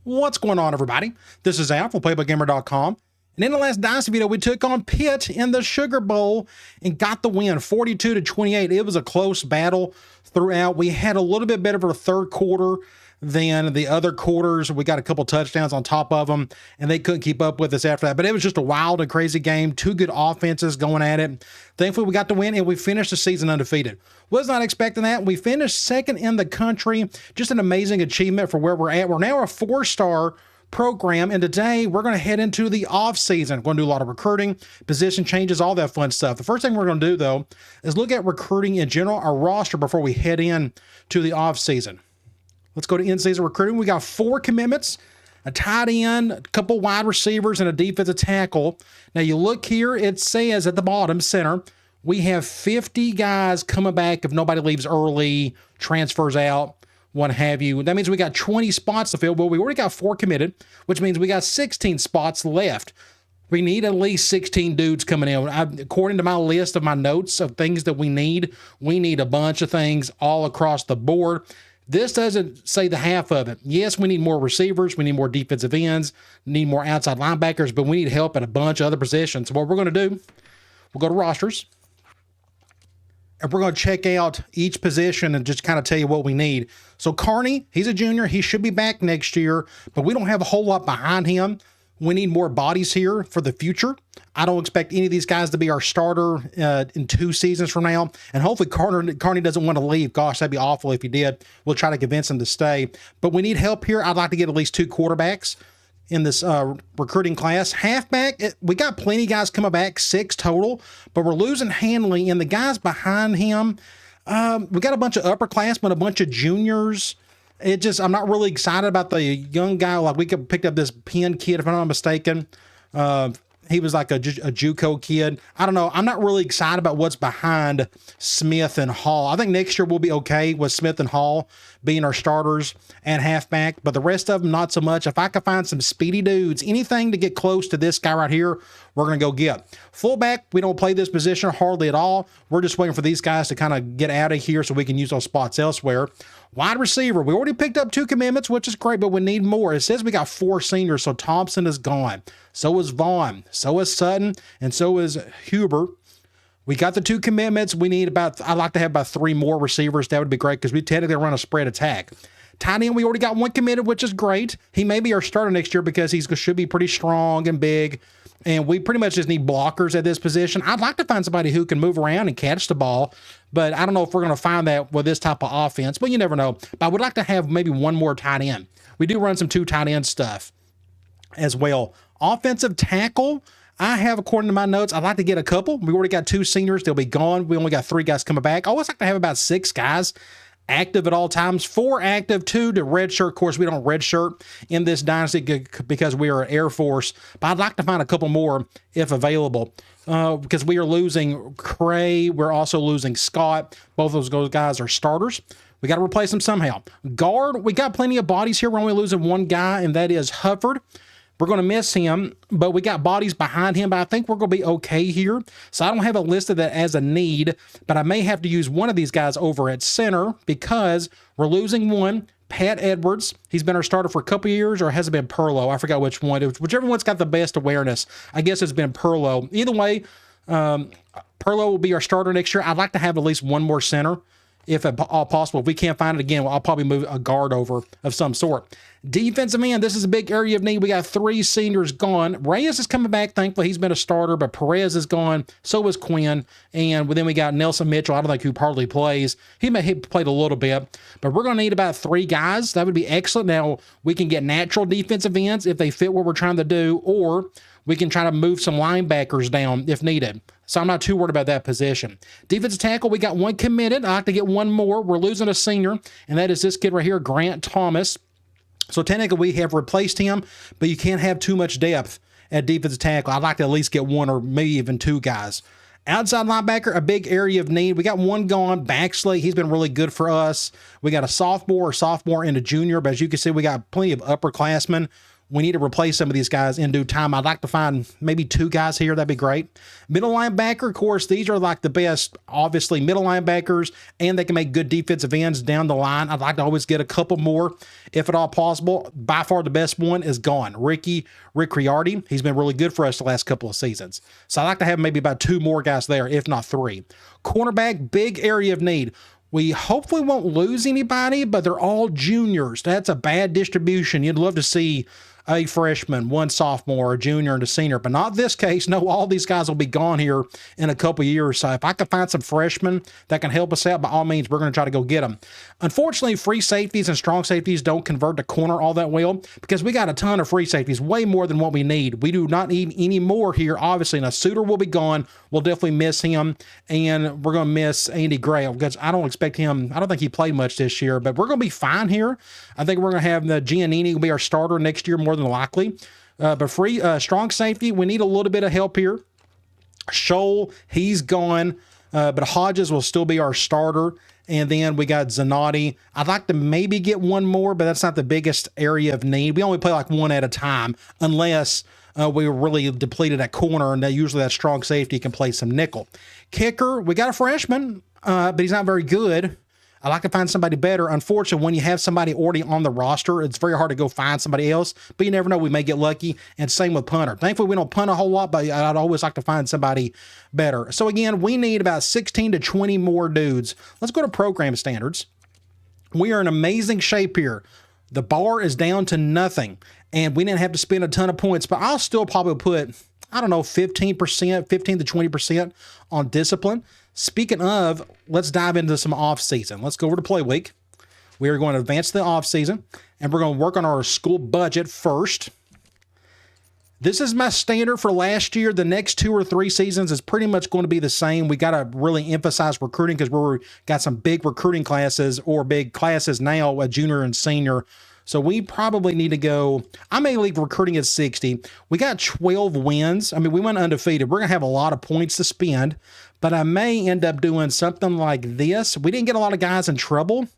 What's going on, everybody? This is Al from PlaybookGamer.com. And in the last Dynasty video, we took on Pitt in the Sugar Bowl and got the win, 42-28. It was a close battle throughout. We had a little bit better of a third quarter than the other quarters. We got a couple touchdowns on top of them, and they couldn't keep up with us after that. But it was just a wild and crazy game. Two good offenses going at it. Thankfully, we got the win, and we finished the season undefeated. Was not expecting that. We finished second in the country. Just an amazing achievement for where we're at. We're now a 4-star program, and today we're going to head into the off-season. We're going to do a lot of recruiting, position changes, all that fun stuff. The first thing we're going to do, though, is look at recruiting in general, our roster, before we head in to the off-season. Let's go to in-season recruiting. We got 4 commitments, a tight end, a couple wide receivers, and a defensive tackle. Now, you look here, it says at the bottom center, we have 50 guys coming back if nobody leaves early, transfers out, what have you. That means we got 20 spots to fill. Well, we already got 4 committed, which means we got 16 spots left. We need at least 16 dudes coming in. According to my list of my notes of things that we need a bunch of things all across the board. This doesn't say the half of it. Yes, we need more receivers. We need more defensive ends, need more outside linebackers, but we need help at a bunch of other positions. So what we're going to do, we'll go to rosters, and we're going to check out each position and just kind of tell you what we need. So Carney, he's a junior. He should be back next year, but we don't have a whole lot behind him. We need more bodies here for the future. I don't expect any of these guys to be our starter in 2 seasons from now. And hopefully Carney doesn't want to leave. Gosh, that'd be awful if he did. We'll try to convince him to stay. But we need help here. I'd like to get at least 2 quarterbacks in this recruiting class. Halfback, we got plenty of guys coming back, 6 total. But we're losing Hanley. And the guys behind him, we got a bunch of upperclassmen, a bunch of juniors. I'm not really excited about the young guy. Like, we picked up this Penn kid, if I'm not mistaken. He was like a JUCO kid. I don't know. I'm not really excited about what's behind Smith and Hall. I think next year we'll be okay with Smith and Hall being our starters and halfback, but the rest of them, not so much. If I can find some speedy dudes, anything to get close to this guy right here, we're going to go get. Fullback, we don't play this position hardly at all. We're just waiting for these guys to kind of get out of here so we can use those spots elsewhere. Wide receiver, we already picked up 2 commitments, which is great, but we need more. It says we got 4 seniors, so Thompson is gone. So is Vaughn. So is Sutton, and so is Huber. We got the 2 commitments. We need I'd like to have about 3 more receivers. That would be great because we technically run a spread attack. Tight end, we already got 1 committed, which is great. He may be our starter next year because he should be pretty strong and big. And we pretty much just need blockers at this position. I'd like to find somebody who can move around and catch the ball, but I don't know if we're going to find that with this type of offense, but you never know. But I would like to have maybe 1 more tight end. We do run some 2 tight end stuff as well. Offensive tackle, I have, according to my notes, I'd like to get a couple. We already got 2 seniors. They'll be gone. We only got 3 guys coming back. I always like to have about 6 guys active at all times, 4 active, 2 to redshirt. Of course, we don't redshirt in this dynasty because we are an Air Force, but I'd like to find a couple more if available because we are losing Cray. We're also losing Scott. Both of those guys are starters. We got to replace them somehow. Guard, we got plenty of bodies here. We're only losing 1 guy, and that is Hufford. We're going to miss him, but we got bodies behind him, but I think we're going to be okay here. So I don't have it listed that as a need, but I may have to use one of these guys over at center because we're losing 1. Pat Edwards, he's been our starter for a couple years, or has it been Perlow? I forgot which one. Whichever one's got the best awareness. I guess it's been Perlow. Either way, Perlow will be our starter next year. I'd like to have at least 1 more center if at all possible. If we can't find it again, I'll probably move a guard over of some sort. Defensive end, this is a big area of need. We got 3 seniors gone. Reyes is coming back. Thankfully, he's been a starter, but Perez is gone. So is Quinn. And then we got Nelson Mitchell. I don't think who hardly plays. He played a little bit, but we're going to need about 3 guys. That would be excellent. Now, we can get natural defensive ends if they fit what we're trying to do, or we can try to move some linebackers down if needed. So I'm not too worried about that position. Defensive tackle, we got 1 committed. I like to get 1 more. We're losing a senior, and that is this kid right here, Grant Thomas. So technically we have replaced him, but you can't have too much depth at defensive tackle. I'd like to at least get 1 or maybe even 2 guys. Outside linebacker, a big area of need. We got 1 gone, Baxley. He's been really good for us. We got a sophomore and a junior, but as you can see, we got plenty of upperclassmen. we need to replace some of these guys in due time. I'd like to find maybe 2 guys here. That'd be great. Middle linebacker, of course, these are like the best, obviously, middle linebackers, and they can make good defensive ends down the line. I'd like to always get a couple more, if at all possible. By far, the best one is gone. Rick Riardi. He's been really good for us the last couple of seasons. So I'd like to have maybe about 2 more guys there, if not 3. Cornerback, big area of need. We hopefully won't lose anybody, but they're all juniors. That's a bad distribution. You'd love to see a freshman, 1 sophomore, a junior, and a senior, but not this case. No, all these guys will be gone here in a couple years. So if I can find some freshmen that can help us out, by all means, we're going to try to go get them. Unfortunately, free safeties and strong safeties don't convert to corner all that well because we got a ton of free safeties, way more than what we need. We do not need any more here, obviously. Now, Suter will be gone. We'll definitely miss him, and we're going to miss Andy Gray because I don't expect him. I don't think he played much this year, but we're going to be fine here. I think we're going to have the Giannini will be our starter next year, more than likely. But strong safety, we need a little bit of help here. Scholl, he's gone, but Hodges will still be our starter. And then we got Zanotti. I'd like to maybe get 1 more, but that's not the biggest area of need. We only play like 1 at a time, unless we were really depleted at corner, and usually that strong safety can play some nickel. Kicker, we got a freshman, but he's not very good. I'd like to find somebody better. Unfortunately, when you have somebody already on the roster, it's very hard to go find somebody else, but you never know. We may get lucky, and same with punter. Thankfully, we don't punt a whole lot, but I'd always like to find somebody better. So again, we need about 16 to 20 more dudes. Let's go to program standards. We are in amazing shape here. The bar is down to nothing, and we didn't have to spend a ton of points, but I'll still probably put, I don't know, 15%, 15 to 20% on discipline. Speaking of, let's dive into some off-season. Let's go over to play week. We are going to advance the off-season, and we're going to work on our school budget first. This is my standard for last year. The next 2 or 3 seasons is pretty much going to be the same. We got to really emphasize recruiting because we're got some big recruiting classes or big classes now, a junior and senior. So we probably need to go, I may leave recruiting at 60. We got 12 wins. I mean, we went undefeated. We're going to have a lot of points to spend, but I may end up doing something like this. We didn't get a lot of guys in trouble.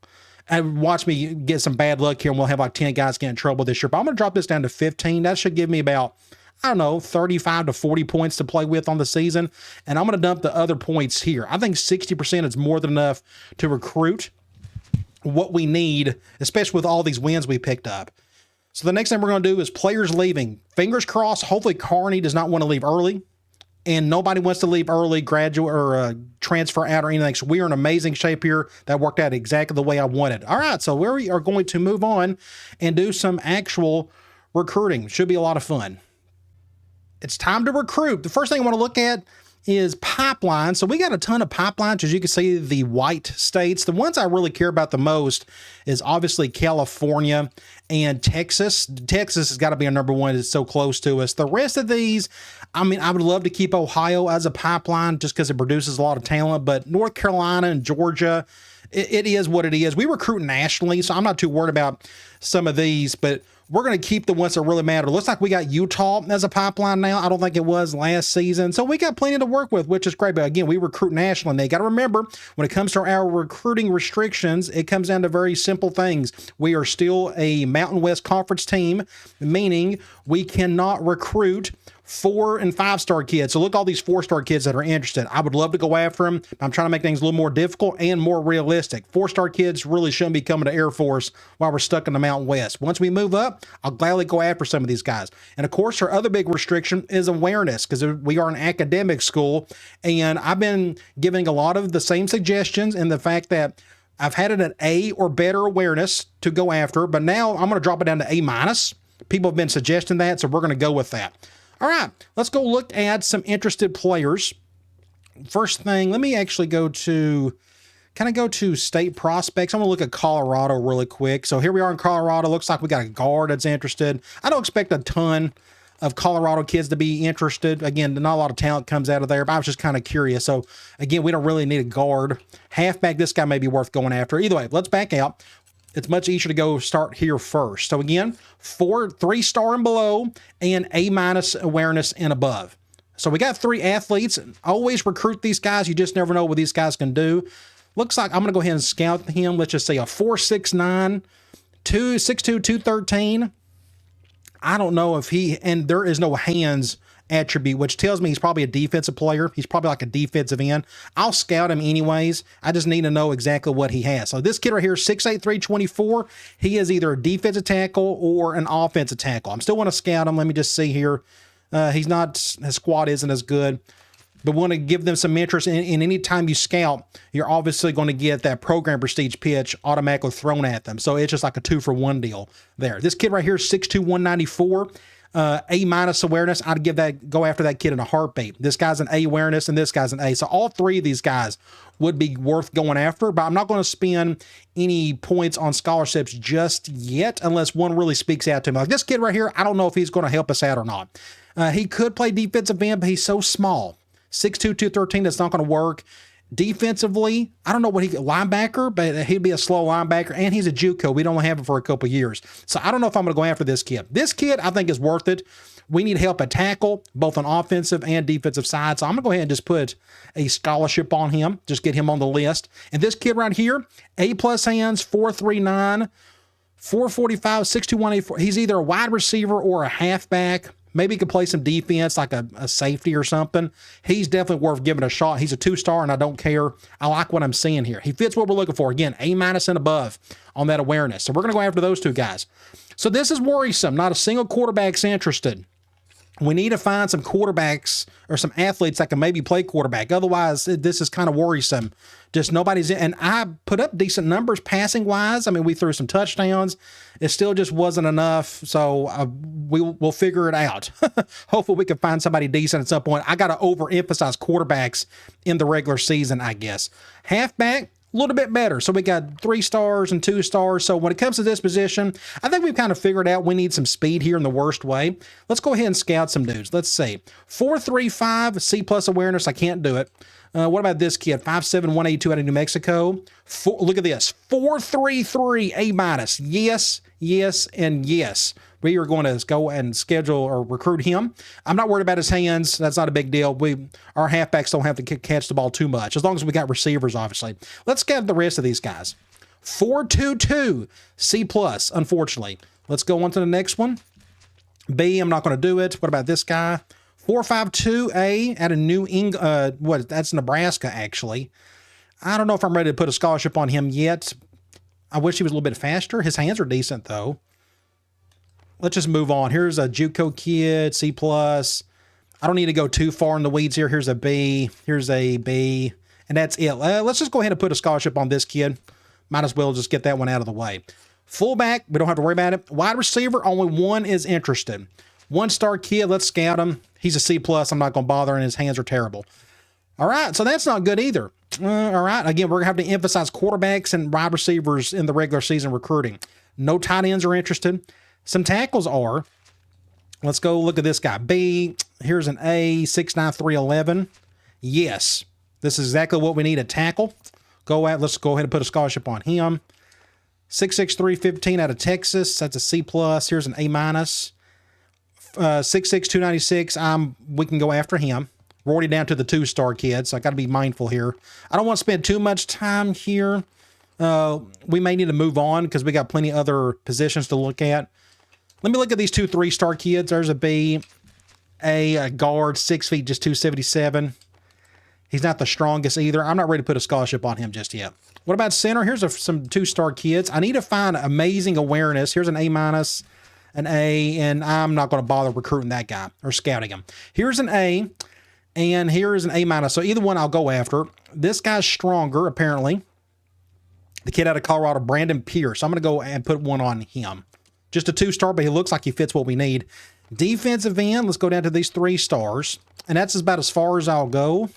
And watch me get some bad luck here, and we'll have like 10 guys get in trouble this year. But I'm going to drop this down to 15. That should give me about, I don't know, 35 to 40 points to play with on the season. And I'm going to dump the other points here. I think 60% is more than enough to recruit what we need, especially with all these wins we picked up. So the next thing we're going to do is players leaving. Fingers crossed, hopefully Carney does not want to leave early, and nobody wants to leave early, graduate, or transfer out or anything. So we are in amazing shape here. That worked out exactly the way I wanted. All right, so we are going to move on and do some actual recruiting. Should be a lot of fun. It's time to recruit. The first thing I want to look at is pipeline. So we got a ton of pipelines. As you can see, the white states. The ones I really care about the most is obviously California and Texas. Texas has got to be our number one. It's so close to us. The rest of these, I mean, I would love to keep Ohio as a pipeline just because it produces a lot of talent, but North Carolina and Georgia, it is what it is. We recruit nationally, so I'm not too worried about some of these, but we're going to keep the ones that really matter. Looks like we got Utah as a pipeline now. I don't think it was last season. So we got plenty to work with, which is great. But again, we recruit nationally. And they got to remember, when it comes to our recruiting restrictions, it comes down to very simple things. We are still a Mountain West Conference team, meaning we cannot recruit 4- and 5-star kids. So look at all these 4-star kids that are interested. I would love to go after them. I'm trying to make things a little more difficult and more realistic. 4-star kids really shouldn't be coming to Air Force while we're stuck in the Mountain West. Once we move up, I'll gladly go after some of these guys. And of course, our other big restriction is awareness, because we are an academic school. And I've been giving a lot of the same suggestions, and the fact that I've had it at A or better awareness to go after, but now I'm going to drop it down to A-. People have been suggesting that, so we're going to go with that. All right, let's go look at some interested players. First thing, let me actually go to state prospects. I'm going to look at Colorado really quick. So here we are in Colorado. Looks like we got a guard that's interested. I don't expect a ton of Colorado kids to be interested. Again, not a lot of talent comes out of there, but I was just kind of curious. So again, we don't really need a guard. Halfback, this guy may be worth going after. Either way, let's back out. It's much easier to go start here first. So again, 3-star and below, and A- awareness and above. So we got 3 athletes. Always recruit these guys. You just never know what these guys can do. Looks like I'm going to go ahead and scout him. Let's just say a 4'6'9", 6'2", 213. I don't know if and there is no hands attribute, which tells me he's probably a defensive player. He's probably like a defensive end. I'll scout him anyways. I just need to know exactly what he has. So this kid right here, 6'8", 324, he is either a defensive tackle or an offensive tackle. I'm still want to scout him. Let me just see here. He's not, his squad isn't as good, but want to give them some interest. And any time you scout, you're obviously going to get that program prestige pitch automatically thrown at them. So it's just like a 2-for-1 deal there. This kid right here, 6'2", 194. A- awareness. I'd go after that kid in a heartbeat. This guy's an A awareness and this guy's an A. So all three of these guys would be worth going after, but I'm not going to spend any points on scholarships just yet unless one really speaks out to me. Like this kid right here, I don't know if he's going to help us out or not. He could play defensive end, but he's so small. 6'2", 213, that's not going to work. Defensively, I don't know what linebacker, but he'd be a slow linebacker, and he's a JUCO. We don't have him for a couple years. So I don't know if I'm going to go after this kid. This kid, I think, is worth it. We need help at tackle, both on offensive and defensive side. So I'm going to go ahead and just put a scholarship on him, just get him on the list. And this kid right here, A-plus hands, 4.39, 4.45, 6'2", 184. He's either a wide receiver or a halfback. Maybe he could play some defense like a safety or something. He's definitely worth giving a shot. He's a 2-star, and I don't care. I like what I'm seeing here. He fits what we're looking for. Again, A- and above on that awareness. So we're going to go after those two guys. So this is worrisome. Not a single quarterback's interested. We need to find some quarterbacks or some athletes that can maybe play quarterback. Otherwise, this is kind of worrisome. Just nobody's in. And I put up decent numbers passing-wise. I mean, we threw some touchdowns. It still just wasn't enough, so we'll figure it out. Hopefully, we can find somebody decent at some point. I got to overemphasize quarterbacks in the regular season, I guess. Halfback, a little bit better. So we got 3 stars and 2 stars. So when it comes to this position, I think we've kind of figured out we need some speed here in the worst way. Let's go ahead and scout some dudes. Let's see. 4.35 C+ awareness. I can't do it. What about this kid? 5'7", 182 out of New Mexico. Look at this. 4.33 A-. Yes, yes, and yes. We are going to go and schedule or recruit him. I'm not worried about his hands. That's not a big deal. Our halfbacks don't have to catch the ball too much, as long as we got receivers, obviously. Let's get the rest of these guys. 4.22 C+, unfortunately. Let's go on to the next one. B, I'm not going to do it. What about this guy? 4.52 A out of New England. That's Nebraska, actually. I don't know if I'm ready to put a scholarship on him yet. I wish he was a little bit faster. His hands are decent, though. Let's just move on. Here's a JUCO kid, C+. I don't need to go too far in the weeds here. Here's a B. Here's a B. And that's it. Let's just go ahead and put a scholarship on this kid. Might as well just get that one out of the way. Fullback, we don't have to worry about it. Wide receiver, only one is interested. 1-star kid, let's scout him. He's a C+. I'm not going to bother, and his hands are terrible. All right, so that's not good either. All right, again, we're going to have to emphasize quarterbacks and wide receivers in the regular season recruiting. No tight ends are interested. Some tackles are. Let's go look at this guy. B, here's an A, 6'9", 311. Yes, this is exactly what we need, a tackle. Let's go ahead and put a scholarship on him. 6'6", 315 out of Texas. That's a C+. Here's an A-. 6'6", 296. We can go after him. We're already down to the 2-star kid, so I got to be mindful here. I don't want to spend too much time here. We may need to move on because we got plenty of other positions to look at. Let me look at these 2 3-star kids. There's a B, a guard, 6 feet, just 277. He's not the strongest either. I'm not ready to put a scholarship on him just yet. What about center? Here's some 2-star kids. I need to find amazing awareness. Here's an A-, an A, and I'm not going to bother recruiting that guy or scouting him. Here's an A, and here is an A-. So either one I'll go after. This guy's stronger, apparently. The kid out of Colorado, Brandon Pierce. I'm going to go and put one on him. Just a 2-star, but he looks like he fits what we need. Defensive end, let's go down to these 3 stars. And that's about as far as I'll go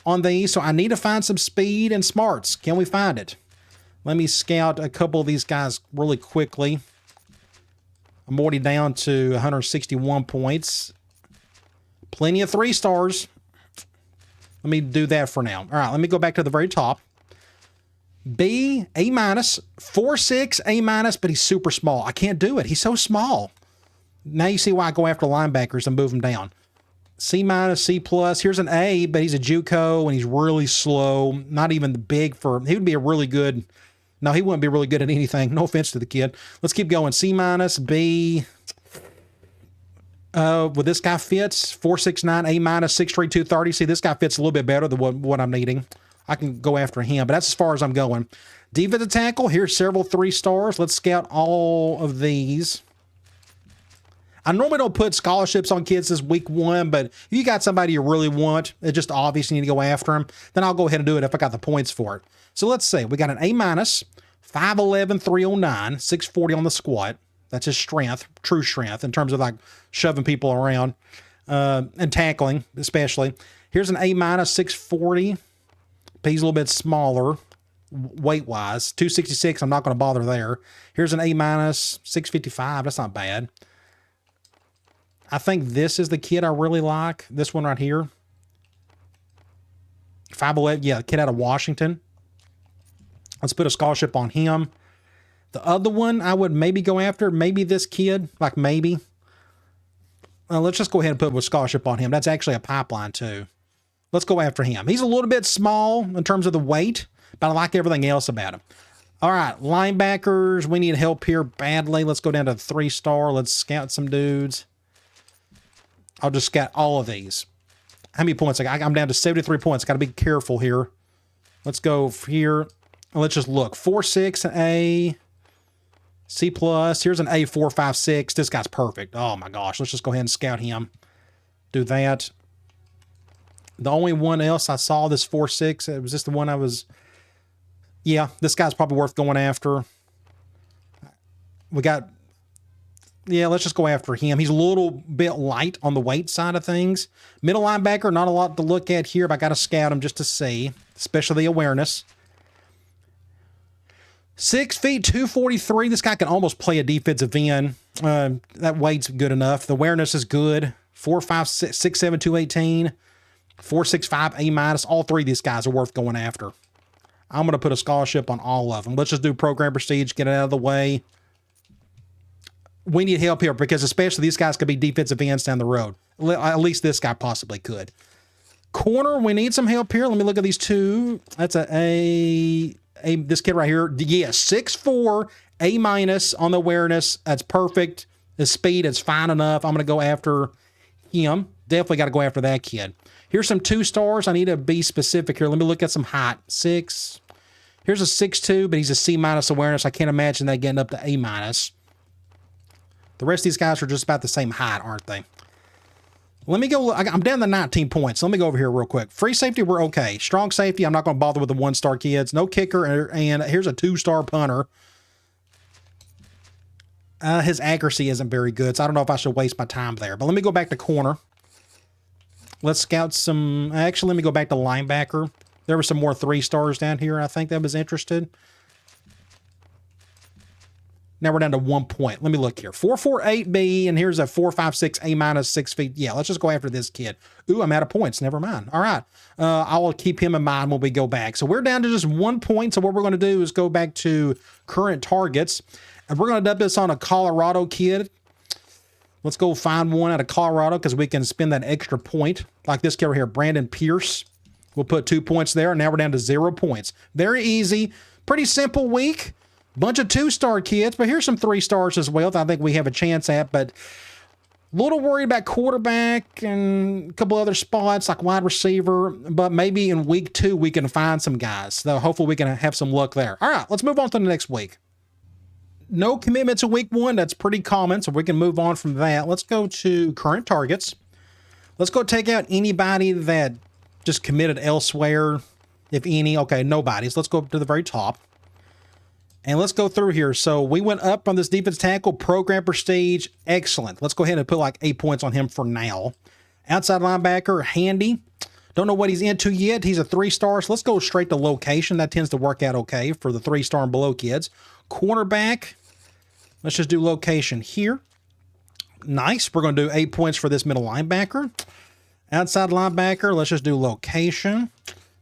on these. So I need to find some speed and smarts. Can we find it? Let me scout a couple of these guys really quickly. I'm already down to 161 points. Plenty of 3 stars. Let me do that for now. All right, let me go back to the very top. B, A-, 4.6 A-, but he's super small. I can't do it. He's so small. Now you see why I go after linebackers and move them down. C-, C+. Here's an A, but he's a JUCO, and he's really slow. Not even big for... He would be a really good... No, he wouldn't be really good at anything. No offense to the kid. Let's keep going. C-, B... Well, this guy fits 469, A minus, 6'3", 230. See, this guy fits a little bit better than what I'm needing. I can go after him, but that's as far as I'm going. Defensive tackle, here's several 3 stars. Let's scout all of these. I normally don't put scholarships on kids this week 1, but if you got somebody you really want, it's just obvious you need to go after them, then I'll go ahead and do it if I got the points for it. So let's see. We got an A minus, 5'11", 309, 640 on the squat. That's his strength, true strength, in terms of like shoving people around and tackling, especially. Here's an A minus, 640. He's a little bit smaller weight-wise. 266, I'm not going to bother there. Here's an A minus, 655. That's not bad. I think this is the kid I really like. This one right here. 5'11", yeah, kid out of Washington. Let's put a scholarship on him. The other one I would maybe go after, maybe this kid, like maybe. Let's just go ahead and put a scholarship on him. That's actually a pipeline too. Let's go after him. He's a little bit small in terms of the weight, but I like everything else about him. All right, linebackers, we need help here badly. Let's go down to 3-star. Let's scout some dudes. I'll just scout all of these. How many points? I'm down to 73 points. Got to be careful here. Let's go here. Let's just look. 4.6, an A. C+. Here's an A456. This guy's perfect. Oh my gosh. Let's just go ahead and scout him. Do that. The only one else I saw, this 4.6, was this the one I was... Yeah, this guy's probably worth going after. We got... Yeah, let's just go after him. He's a little bit light on the weight side of things. Middle linebacker, not a lot to look at here, but I got to scout him just to see, especially the awareness. 6 feet, 243. This guy can almost play a defensive end. That weight's good enough. The awareness is good. 4.5, 6'7", 218. 4.65, A minus. All 3 of these guys are worth going after. I'm going to put a scholarship on all of them. Let's just do program prestige, get it out of the way. We need help here because especially these guys could be defensive ends down the road. At least this guy possibly could. Corner, we need some help here. Let me look at these 2. That's this kid right here. Yeah, 6'4", A minus on the awareness. That's perfect. His speed is fine enough. I'm going to go after him. Definitely got to go after that kid. Here's some 2 stars. I need to be specific here. Let me look at some height. 6. Here's a 6'2", but he's a C minus awareness. I can't imagine that getting up to A minus. The rest of these guys are just about the same height, aren't they? Let me go. I'm down to 19 points. Let me go over here real quick. Free safety, we're okay. Strong safety, I'm not going to bother with the 1-star kids. No kicker, and here's a 2-star punter. His accuracy isn't very good, so I don't know if I should waste my time there. But let me go back to corner. Let's scout some. Actually, let me go back to linebacker. There were some more 3-stars down here, I think, that was interested. Now we're down to 1 point. Let me look here. 4.48B, and here's a 4.56 A minus, 6 feet. Yeah, let's just go after this kid. Ooh, I'm out of points. Never mind. All right. I will keep him in mind when we go back. So we're down to just 1 point. So what we're going to do is go back to current targets. And we're going to dump this on a Colorado kid. Let's go find one out of Colorado because we can spend that extra point. Like this kid right here, Brandon Pierce. We'll put 2 points there. And now we're down to 0 points. Very easy. Pretty simple week. Bunch of 2-star kids, but here's some 3 stars as well that I think we have a chance at, but a little worried about quarterback and a couple other spots like wide receiver, but maybe in week 2 we can find some guys. So hopefully we can have some luck there. All right, let's move on to the next week. No commitments in week 1. That's pretty common, so we can move on from that. Let's go to current targets. Let's go take out anybody that just committed elsewhere, if any. Okay, nobody's. Let's go up to the very top. And let's go through here. So we went up on this defense tackle, program prestige. Excellent. Let's go ahead and put like 8 points on him for now. Outside linebacker, handy. Don't know what he's into yet. He's a 3-star. So let's go straight to location. That tends to work out okay for the 3-star and below kids. Cornerback. Let's just do location here. Nice. We're going to do 8 points for this middle linebacker. Outside linebacker. Let's just do location.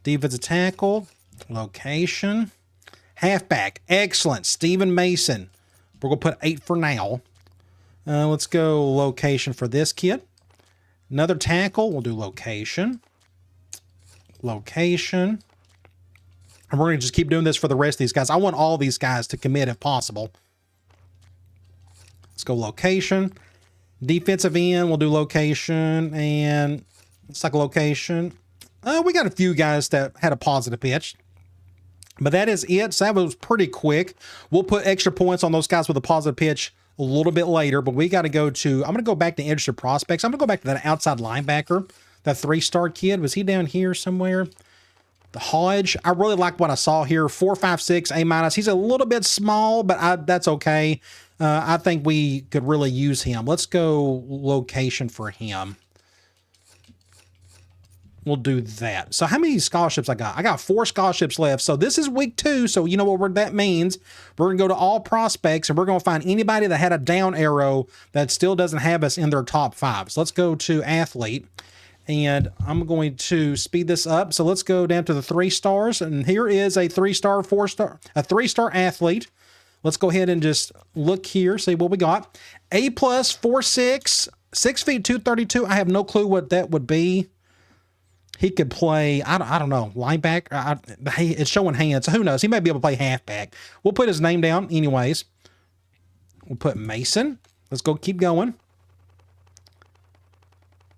Defensive tackle. Location. Halfback, excellent. Stephen Mason. We're going to put 8 for now. Let's go location for this kid. Another tackle, we'll do location. Location. And we're going to just keep doing this for the rest of these guys. I want all these guys to commit if possible. Let's go location. Defensive end, we'll do location, and it's like a location. We got a few guys that had a positive pitch. But that is it. So that was pretty quick. We'll put extra points on those guys with a positive pitch a little bit later, but we got to go to, I'm going to go back to interested prospects. I'm going to go back to that outside linebacker, that 3-star kid. Was he down here somewhere? The Hodge. I really like what I saw here. 4.56 A-. He's a little bit small, but that's okay. I think we could really use him. Let's go location for him. We'll do that. So how many scholarships I got? I got 4 scholarships left. So this is week 2. So you know what that means. We're going to go to all prospects and we're going to find anybody that had a down arrow that still doesn't have us in their top 5. So let's go to athlete and I'm going to speed this up. So let's go down to the 3 stars. And here is a 3-star, 4-star, a 3-star athlete. Let's go ahead and just look here, see what we got. A+, 4'6", 6 feet 232. I have no clue what that would be. He could play, I don't know, linebacker. It's showing hands. So who knows? He may be able to play halfback. We'll put his name down anyways. We'll put Mason. Let's go keep going.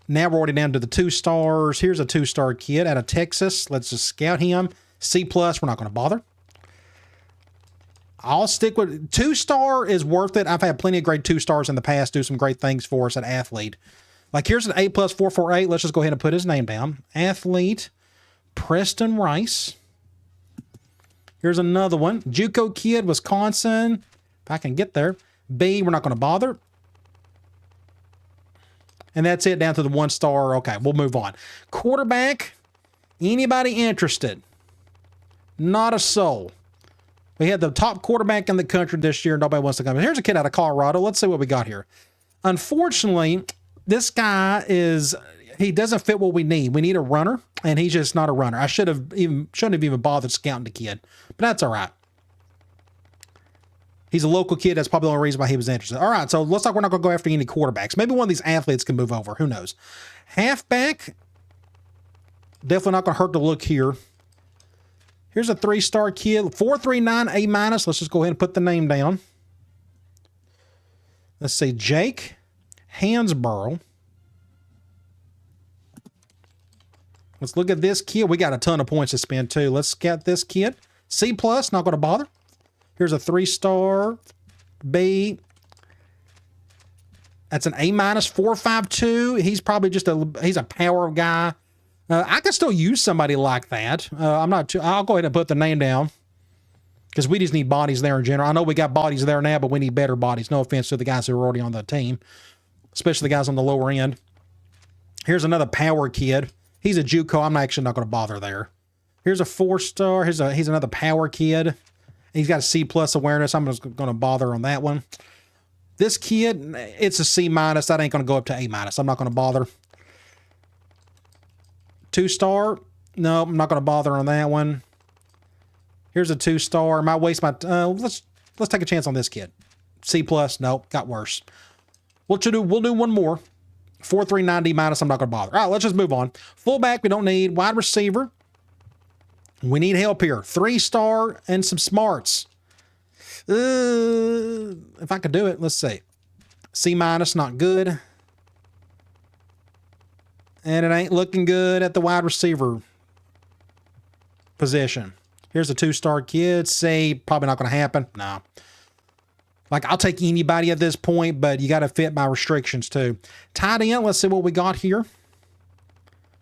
Now we're already down to the 2 stars. Here's a 2-star kid out of Texas. Let's just scout him. C+, we're not going to bother. I'll stick with 2-star is worth it. I've had plenty of great 2 stars in the past do some great things for us at athlete. Like here's an A+, 448. Let's just go ahead and put his name down. Athlete, Preston Rice. Here's another one. JUCO kid, Wisconsin. If I can get there. B, we're not going to bother. And that's it down to the 1-star. Okay, we'll move on. Quarterback, anybody interested? Not a soul. We had the top quarterback in the country this year. Nobody wants to come. Here's a kid out of Colorado. Let's see what we got here. Unfortunately, this guy he doesn't fit what we need. We need a runner, and he's just not a runner. I shouldn't have even bothered scouting the kid, but that's all right. He's a local kid. That's probably the only reason why he was interested. All right, so looks like we're not going to go after any quarterbacks. Maybe one of these athletes can move over. Who knows? Halfback, definitely not going to hurt to look here. Here's a 3-star kid, 439 A-. Let's just go ahead and put the name down. Let's see, Jake Hansborough. Let's look at this kid. We got a ton of points to spend too. Let's scout this kid. C+, not going to bother. Here's a 3-star B. That's an A-, 452. He's probably just he's a power guy. I could still use somebody like that. I'll go ahead and put the name down because we just need bodies there in general. I know we got bodies there now, but we need better bodies. No offense to the guys who are already on the team, especially the guys on the lower end. Here's another power kid. He's a JUCO. I'm actually not going to bother there. Here's a 4-star. He's another power kid. He's got a C+ awareness. I'm just going to bother on that one. This kid, it's a C-. That ain't going to go up to A-. I'm not going to bother. 2-star. No, I'm not going to bother on that one. Here's a 2-star. Might waste my... let's take a chance on this kid. C+. Nope, got worse. We'll do one more. 439 D-. I'm not going to bother. All right, let's just move on. Fullback, we don't need. Wide receiver. We need help here. 3-star and some smarts. If I could do it, let's see. C-, not good. And it ain't looking good at the wide receiver position. Here's a 2-star kid. C, probably not going to happen. No. Like, I'll take anybody at this point, but you got to fit my restrictions too. Tight end, let's see what we got here.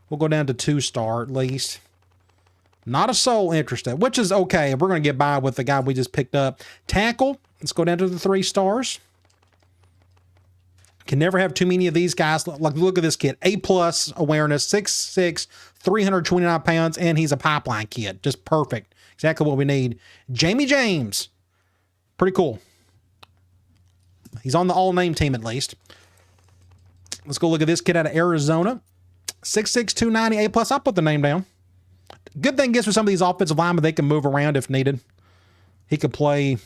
We'll go down to 2-star at least. Not a soul interested, which is okay. We're going to get by with the guy we just picked up. Tackle, let's go down to the 3 stars. Can never have too many of these guys. Like, look at this kid. A+ awareness, 6'6", 329 pounds, and he's a pipeline kid. Just perfect. Exactly what we need. Jamie James. Pretty cool. He's on the all-name team at least. Let's go look at this kid out of Arizona. 6'6", 290, A+. I'll put the name down. Good thing is with some of these offensive linemen, they can move around if needed. He could play,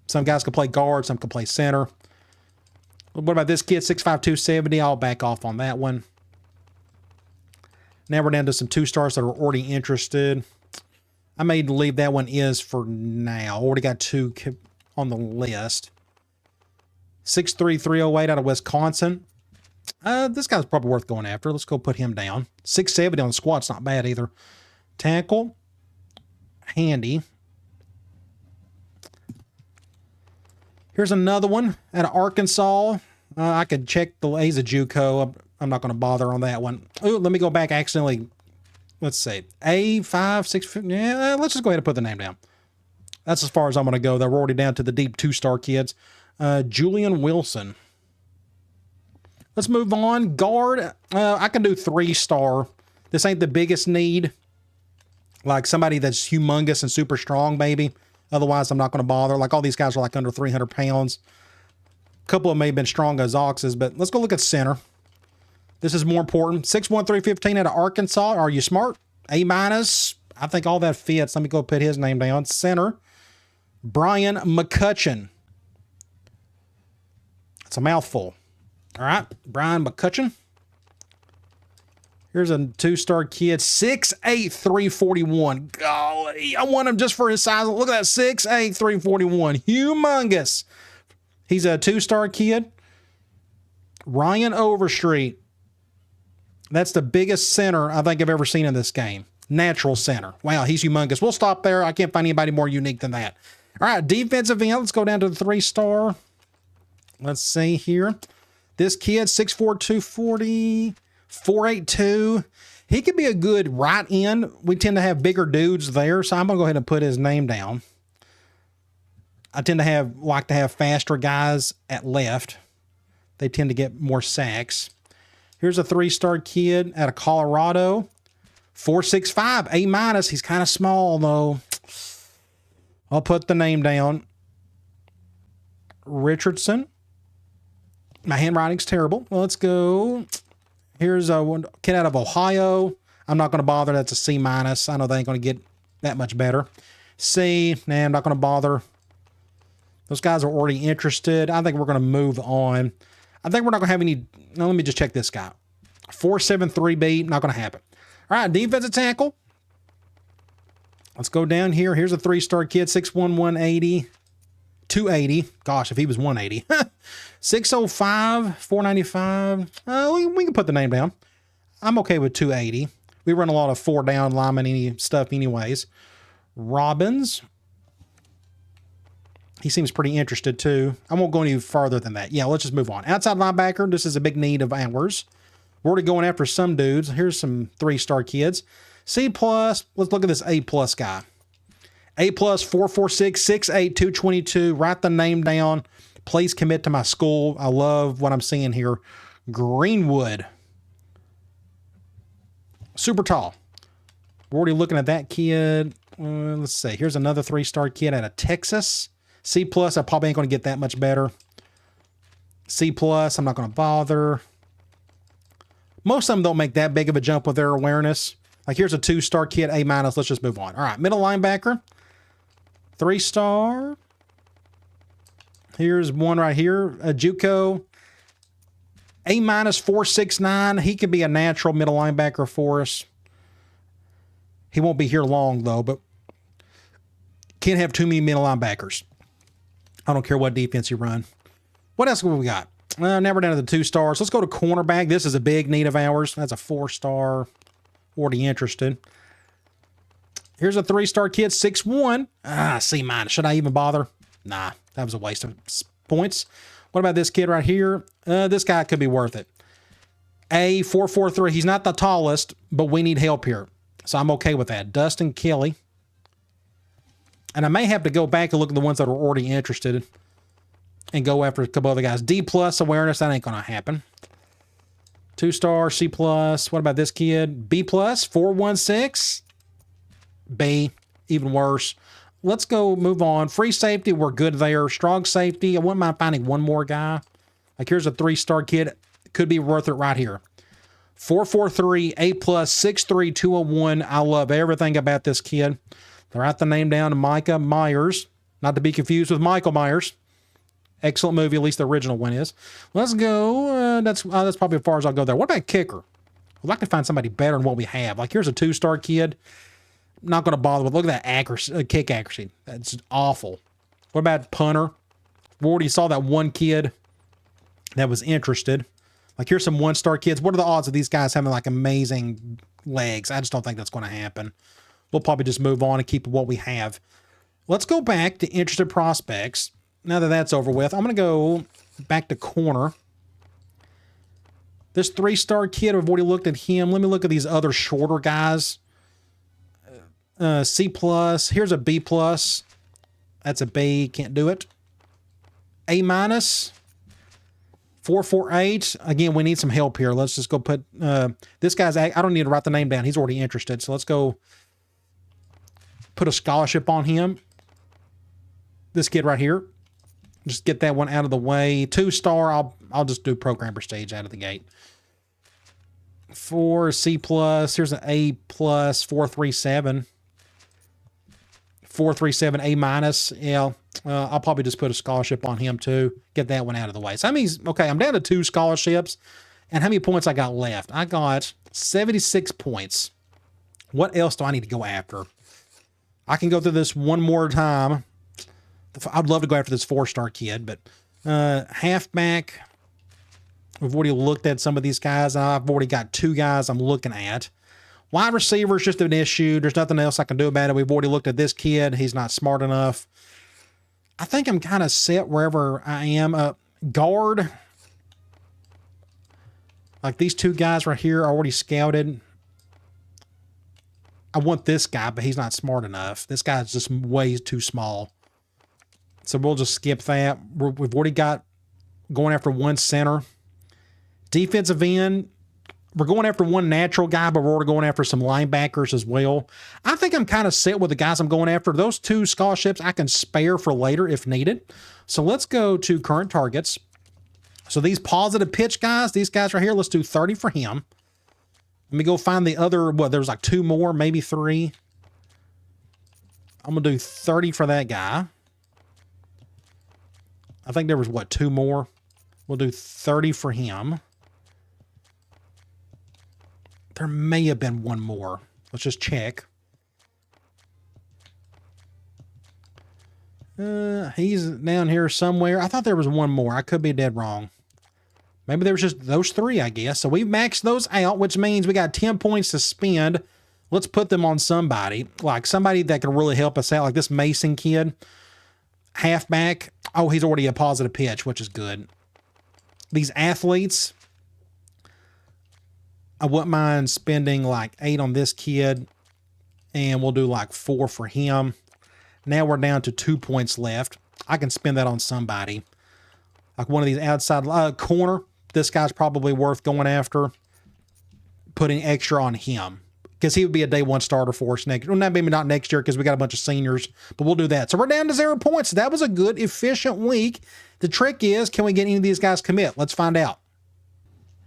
some guys could play guard, some could play center. What about this kid, 6'5", 270? I'll back off on that one. Now we're down to some 2 stars that are already interested. I may leave that one is for now. Already got 2 on the list. 6'3", 308 out of Wisconsin. This guy's probably worth going after. Let's go put him down. 670 on the squat's not bad either. Tackle. Handy. Here's another one out of Arkansas. I could check he's a JUCO. I'm not going to bother on that one. Ooh, let me go back accidentally. Let's see. A5, 6, yeah, let's just go ahead and put the name down. That's as far as I'm going to go. We're already down to the deep 2-star kids. Julian Wilson. Let's move on. Guard. I can do 3-star. This ain't the biggest need. Like somebody that's humongous and super strong, maybe. Otherwise, I'm not going to bother. Like all these guys are like under 300 pounds. A couple of them may have been strong as oxes, but let's go look at center. This is more important. 6'1", 315 out of Arkansas. Are you smart? A-. I think all that fits. Let me go put his name down. Center. Brian McCutcheon. It's a mouthful. All right. Brian McCutcheon. Here's a 2-star kid. 6'8", 341. Golly. I want him just for his size. Look at that. 6'8", 341. Humongous. He's a 2-star kid. Ryan Overstreet. That's the biggest center I think I've ever seen in this game. Natural center. Wow, he's humongous. We'll stop there. I can't find anybody more unique than that. All right, defensive end. Let's go down to the 3-star. Let's see here. This kid, 6'4", 240, 482. He could be a good right end. We tend to have bigger dudes there, so I'm going to go ahead and put his name down. I tend to like to have faster guys at left. They tend to get more sacks. Here's a 3-star kid out of Colorado. 4'6", A-. He's kind of small, though. I'll put the name down. Richardson. My handwriting's terrible. Well, let's go. Here's a kid out of Ohio. I'm not going to bother. That's a C-. I know they ain't going to get that much better. C. Nah, I'm not going to bother. Those guys are already interested. I think we're going to move on. I think we're not going to have any. Now, let me just check this guy. 4'7", not going to happen. All right, defensive tackle. Let's go down here. Here's a 3-star kid, 6'1", 180. 280. Gosh, if he was 180. 605, 495. We can put the name down. I'm okay with 280. We run a lot of 4-down lineman stuff anyways. Robbins. He seems pretty interested too. I won't go any farther than that. Yeah, let's just move on. Outside linebacker. This is a big need of ours. We're already going after some dudes. Here's some 3-star kids. C+. Let's look at this A+ guy. A+, 446, 6'8", 222. Write the name down. Please commit to my school. I love what I'm seeing here. Greenwood. Super tall. We're already looking at that kid. Let's see. Here's another 3-star kid out of Texas. C+, I probably ain't going to get that much better. C+, I'm not going to bother. Most of them don't make that big of a jump with their awareness. Like here's a 2-star kid, A-. Let's just move on. All right, middle linebacker. 3-star. Here's one right here, a JUCO. A-, 469. He could be a natural middle linebacker for us. He won't be here long, though, but can't have too many middle linebackers. I don't care what defense you run. What else have we got? Now we're down to the 2 stars. Let's go to cornerback. This is a big need of ours. That's a 4-star. Already interested. Here's a 3-star kid, 6'1". C-. Should I even bother? Nah, that was a waste of points. What about this kid right here? This guy could be worth it. A, 4'43". He's not the tallest, but we need help here. So I'm okay with that. Dustin Kelly. And I may have to go back and look at the ones that are already interested and go after a couple other guys. D+ awareness, that ain't going to happen. 2-star, C+. What about this kid? B+, 416. B, even worse. Let's go move on. Free safety, we're good there. Strong safety, I wouldn't mind finding one more guy. Like here's a 3-star kid. Could be worth it right here. 4'43", A+, 6'3", 201. I love everything about this kid. Write the name down to Micah Myers. Not to be confused with Michael Myers. Excellent movie, at least the original one is. Let's go. That's probably as far as I'll go there. What about kicker? I'd like to find somebody better than what we have. Like here's a 2-star kid. Not going to bother with. Look at that accuracy, kick accuracy. That's awful. What about punter? We already saw that one kid that was interested. Like, here's some one-star kids. What are the odds of these guys having like amazing legs? I just don't think that's going to happen. We'll probably just move on and keep what we have. Let's go back to interested prospects. Now that that's over with, I'm going to go back to corner. This 3-star kid, I've already looked at him. Let me look at these other shorter guys. C+. Here's a B+. That's a B. Can't do it. A-. 448. Again, we need some help here. Let's just go put this guy's. I don't need to write the name down. He's already interested. So let's go put a scholarship on him. This kid right here. Just get that one out of the way. 2-star. I'll just do program prestige out of the gate. 4 C+. Here's an A+. 437. 437 A-. Yeah. I'll probably just put a scholarship on him too. Get that one out of the way. So that means, okay, I'm down to 2 scholarships. And how many points I got left? I got 76 points. What else do I need to go after? I can go through this one more time. I'd love to go after this 4-star kid, but halfback, we've already looked at some of these guys. I've already got 2 guys I'm looking at. Wide receiver is just an issue. There's nothing else I can do about it. We've already looked at this kid. He's not smart enough. I think I'm kind of set wherever I am. Guard. Like these 2 guys right here are already scouted. I want this guy, but he's not smart enough. This guy's just way too small. So we'll just skip that. We've already got going after 1 center. Defensive end. We're going after 1 natural guy, but we're already going after some linebackers as well. I think I'm kind of set with the guys I'm going after. Those 2 scholarships I can spare for later if needed. So let's go to current targets. So these positive pitch guys, these guys right here, let's do 30 for him. Let me go find the other, there's like 2 more, maybe 3. I'm going to do 30 for that guy. I think there was, 2 more? We'll do 30 for him. There may have been 1 more. Let's just check. He's down here somewhere. I thought there was 1 more. I could be dead wrong. Maybe there was just those 3, I guess. So we've maxed those out, which means we got 10 points to spend. Let's put them on somebody. Like somebody that can really help us out. Like this Mason kid. Halfback. Oh, he's already a positive pitch, which is good. These athletes. I wouldn't mind spending like 8 on this kid. And we'll do like 4 for him. Now we're down to 2 points left. I can spend that on somebody. Like one of these outside corner. This guy's probably worth going after. Putting extra on him. Because he would be a day 1 starter for us next year. Well, maybe not next year because we got a bunch of seniors. But we'll do that. So we're down to 0 points. That was a good, efficient week. The trick is, can we get any of these guys commit? Let's find out.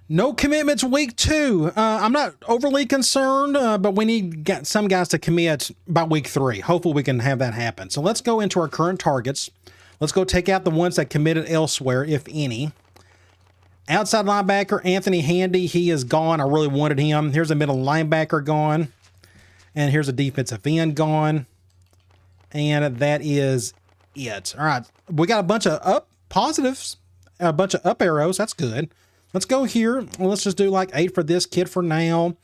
No commitments week 2. I'm not overly concerned, but we need some guys to commit by week 3. Hopefully we can have that happen. So let's go into our current targets. Let's go take out the ones that committed elsewhere, if any. Outside linebacker, Anthony Handy, he is gone. I really wanted him. Here's a middle linebacker gone. And here's a defensive end gone. And that is it. All right. We got a bunch of up positives, a bunch of up arrows. That's good. Let's go here. Let's just do like 8 for this kid for now.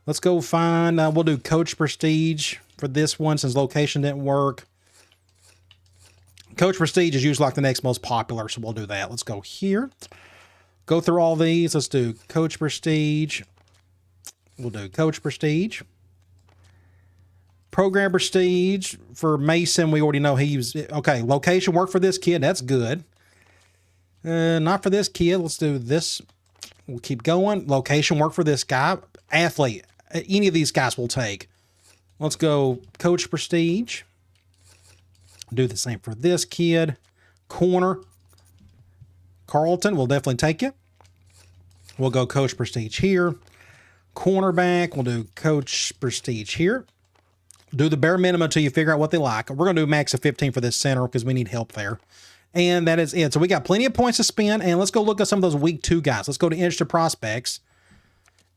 Let's go find, we'll do coach prestige for this one since location didn't work. Coach prestige is usually like the next most popular, so we'll do that. Let's go here. Go through all these. Let's do coach prestige. We'll do coach prestige. Program prestige for Mason. We already know he's okay. Location work for this kid. That's good. Not for this kid. Let's do this. We'll keep going. Location work for this guy. Athlete. Any of these guys will take. Let's go coach prestige. Do the same for this kid. Corner. Carlton will definitely take it. We'll go coach prestige here. Cornerback. We'll do coach prestige here. Do the bare minimum until you figure out what they like. We're going to do max of 15 for this center because we need help there. And that is it. So we got plenty of points to spend. And let's go look at some of those week 2 guys. Let's go to interested prospects.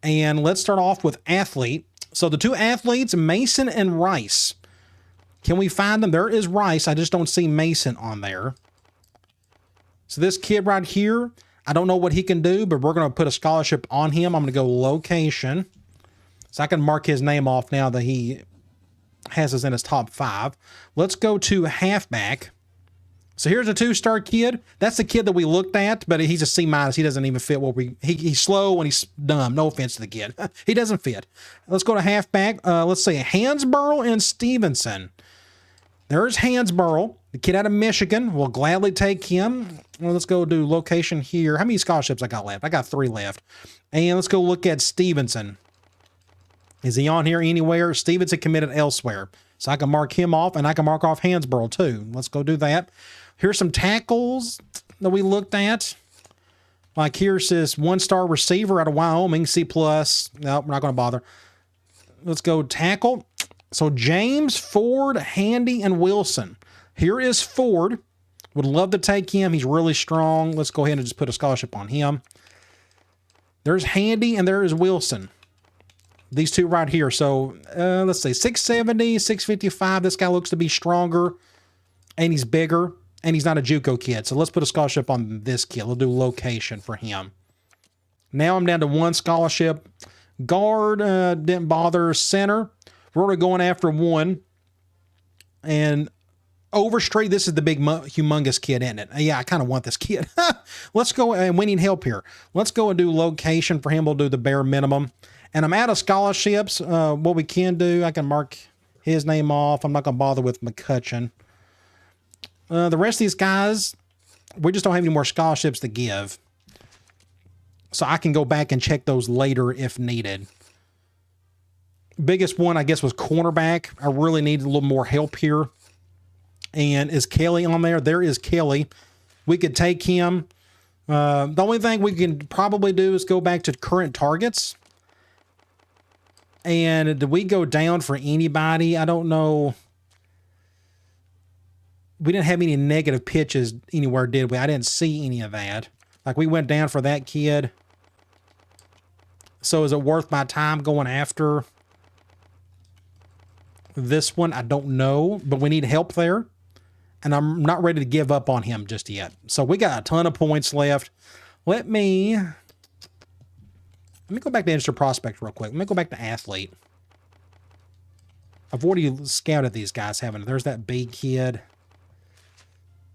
And let's start off with athlete. So the 2 athletes, Mason and Rice. Can we find them? There is Rice. I just don't see Mason on there. So this kid right here, I don't know what he can do, but we're going to put a scholarship on him. I'm going to go location. So I can mark his name off now that he has us in his top 5. Let's go to halfback. So here's a 2-star kid. That's the kid that we looked at, but he's a C-. He doesn't even fit what he's slow and he's dumb. No offense to the kid. He doesn't fit. Let's go to halfback. Let's see, Hansborough and Stevenson. There's Hansborough, the kid out of Michigan. We'll gladly take him. Well, let's go do location here. How many scholarships I got left? I got 3 left. And let's go look at Stevenson. Is he on here anywhere? Stevenson committed elsewhere. So I can mark him off, and I can mark off Hansborough too. Let's go do that. Here's some tackles that we looked at. Like here's this 1-star receiver out of Wyoming, C+. No, we're not going to bother. Let's go tackle. So James, Ford, Handy, and Wilson. Here is Ford. Would love to take him. He's really strong. Let's go ahead and just put a scholarship on him. There's Handy, and there is Wilson. These two right here. So let's see, 670, 655. This guy looks to be stronger, and he's bigger, and he's not a JUCO kid. So let's put a scholarship on this kid. We'll do location for him. Now I'm down to 1 scholarship. Guard, didn't bother. Center, we're already going after 1. And Overstreet, this is the big, humongous kid, isn't it? Yeah, I kind of want this kid. Let's go, and we need help here. Let's go and do location for him. We'll do the bare minimum. And I'm out of scholarships. What we can do, I can mark his name off. I'm not going to bother with McCutcheon. The rest of these guys, we just don't have any more scholarships to give. So I can go back and check those later if needed. Biggest one, I guess, was cornerback. I really need a little more help here. And is Kelly on there? There is Kelly. We could take him. The only thing we can probably do is go back to current targets. And did we go down for anybody? I don't know. We didn't have any negative pitches anywhere, did we? I didn't see any of that. Like, we went down for that kid. So is it worth my time going after this one? I don't know, but we need help there. And I'm not ready to give up on him just yet. So we got a ton of points left. Let me go back to instant prospect real quick. Let me go back to athlete. I've already scouted these guys, haven't I? There's that B kid.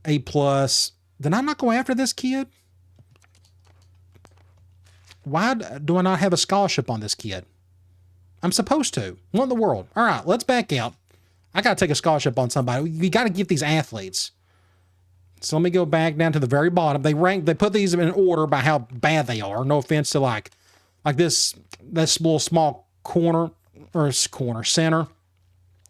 A+. Did I not go after this kid? Why do I not have a scholarship on this kid? I'm supposed to. What in the world? All right, let's back out. I got to take a scholarship on somebody. We got to get these athletes. So let me go back down to the very bottom. They put these in order by how bad they are. No offense to like this little small center.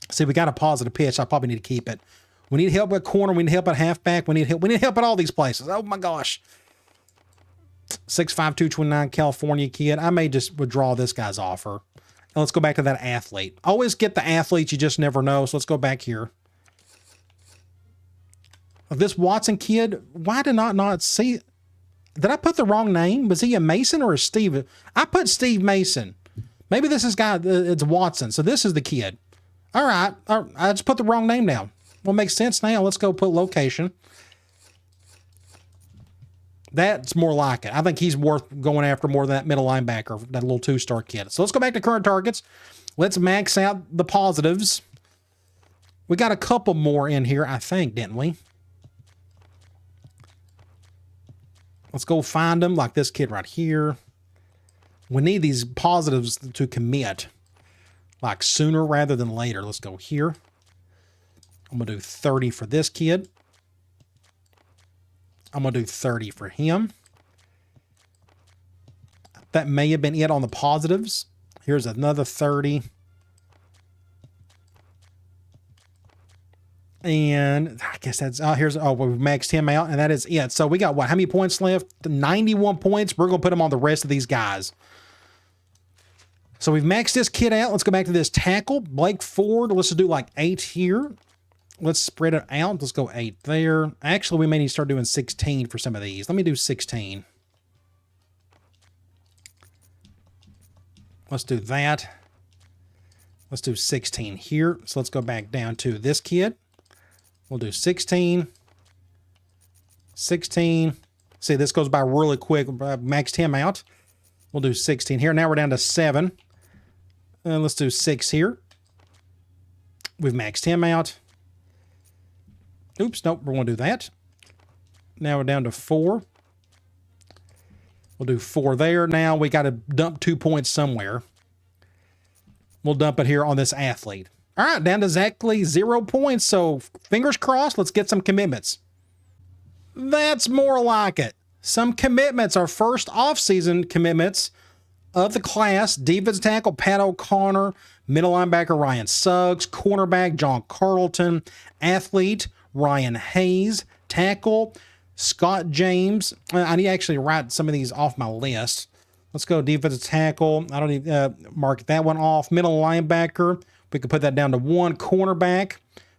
See, we got a positive pitch. I probably need to keep it. We need help at corner. We need help at halfback. We need help at all these places. Oh my gosh. 6'5", 229 California kid. I may just withdraw this guy's offer. And let's go back to that athlete. Always get the athletes. You just never know. So let's go back here. This Watson kid, why did I not see? Did I put the wrong name? Was he a Mason or a Steve? I put Steve Mason. Maybe this is guy. It's Watson. So this is the kid. All right. I just put the wrong name down. Well, makes sense now. Let's go put location. That's more like it. I think he's worth going after more than that middle linebacker, that little 2-star kid. So let's go back to current targets. Let's max out the positives. We got a couple more in here, I think, didn't we? Let's go find them, like this kid right here. We need these positives to commit, like sooner rather than later. Let's go here. I'm going to do 30 for this kid. I'm going to do 30 for him. That may have been it on the positives. Here's another 30. And I guess that's, we've maxed him out, and that is it. So we got what? How many points left? 91 points. We're going to put him on the rest of these guys. So we've maxed this kid out. Let's go back to this tackle. Blake Ford. Let's just do like 8 here. Let's spread it out. Let's go 8 there. Actually, we may need to start doing 16 for some of these. Let me do 16. Let's do that. Let's do 16 here. So let's go back down to this kid. We'll do 16, 16, See, this goes by really quick. Maxed him out. We'll do 16 here. Now we're down to 7. Let's do 6 here. We've maxed him out. Oops, nope, we're going to do that. Now we're down to 4. We'll do 4 there. Now we got to dump 2 points somewhere. We'll dump it here on this athlete. All right, down to exactly 0 points. So fingers crossed, let's get some commitments. That's more like it. Some commitments. Our first offseason commitments of the class. Defensive tackle, Pat O'Connor. Middle linebacker, Ryan Suggs. Cornerback, John Carlton. Athlete, Ryan Hayes. Tackle, Scott James. I need to actually write some of these off my list. Let's go defensive tackle. I don't need mark that one off. Middle linebacker. We could put that down to 1. Cornerback.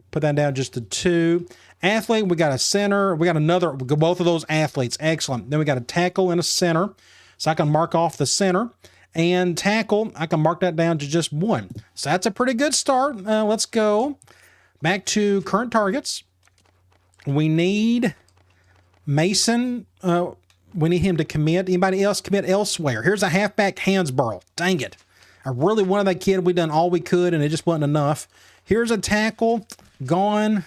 Put that down just to 2. Athlete, we got a center. We got another, both of those athletes. Excellent. Then we got a tackle and a center. So I can mark off the center. And tackle, I can mark that down to just 1. So that's a pretty good start. Let's go back to current targets. We need Mason. We need him to commit. Anybody else commit elsewhere? Here's a halfback, Hansborough. Dang it. I really wanted that kid. We done all we could, and it just wasn't enough. Here's a tackle, gone,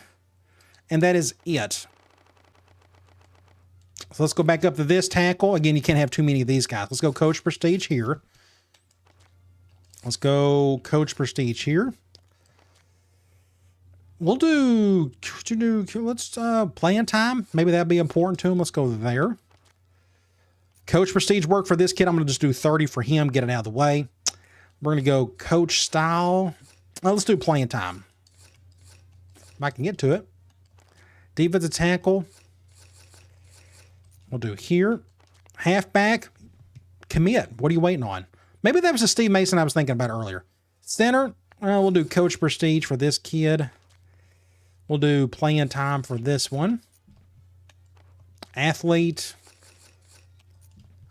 and that is it. So let's go back up to this tackle. Again, you can't have too many of these guys. Let's go Coach Prestige here. Let's go Coach Prestige here. We'll do, let's playing time. Maybe that'd be important to him. Let's go there. Coach Prestige work for this kid. I'm going to just do 30 for him, get it out of the way. We're going to go coach style. Let's do playing time. If I can get to it. Defensive tackle. We'll do here. Halfback. Commit. What are you waiting on? Maybe that was the Steve Mason I was thinking about earlier. Center. We'll do coach prestige for this kid. We'll do playing time for this one. Athlete.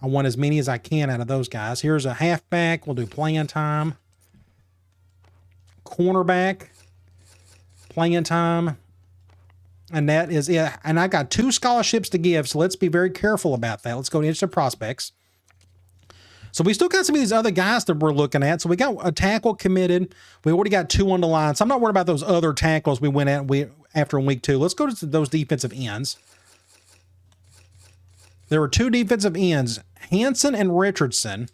I want as many as I can out of those guys. Here's a halfback. We'll do playing time. Cornerback. Playing time. And that is it. And I got 2 scholarships to give, so let's be very careful about that. Let's go to instant prospects. So we still got some of these other guys that we're looking at. So we got a tackle committed. We already got 2 on the line. So I'm not worried about those other tackles we went at after in week 2. Let's go to those defensive ends. There were 2 defensive ends, Hanson and Richardson.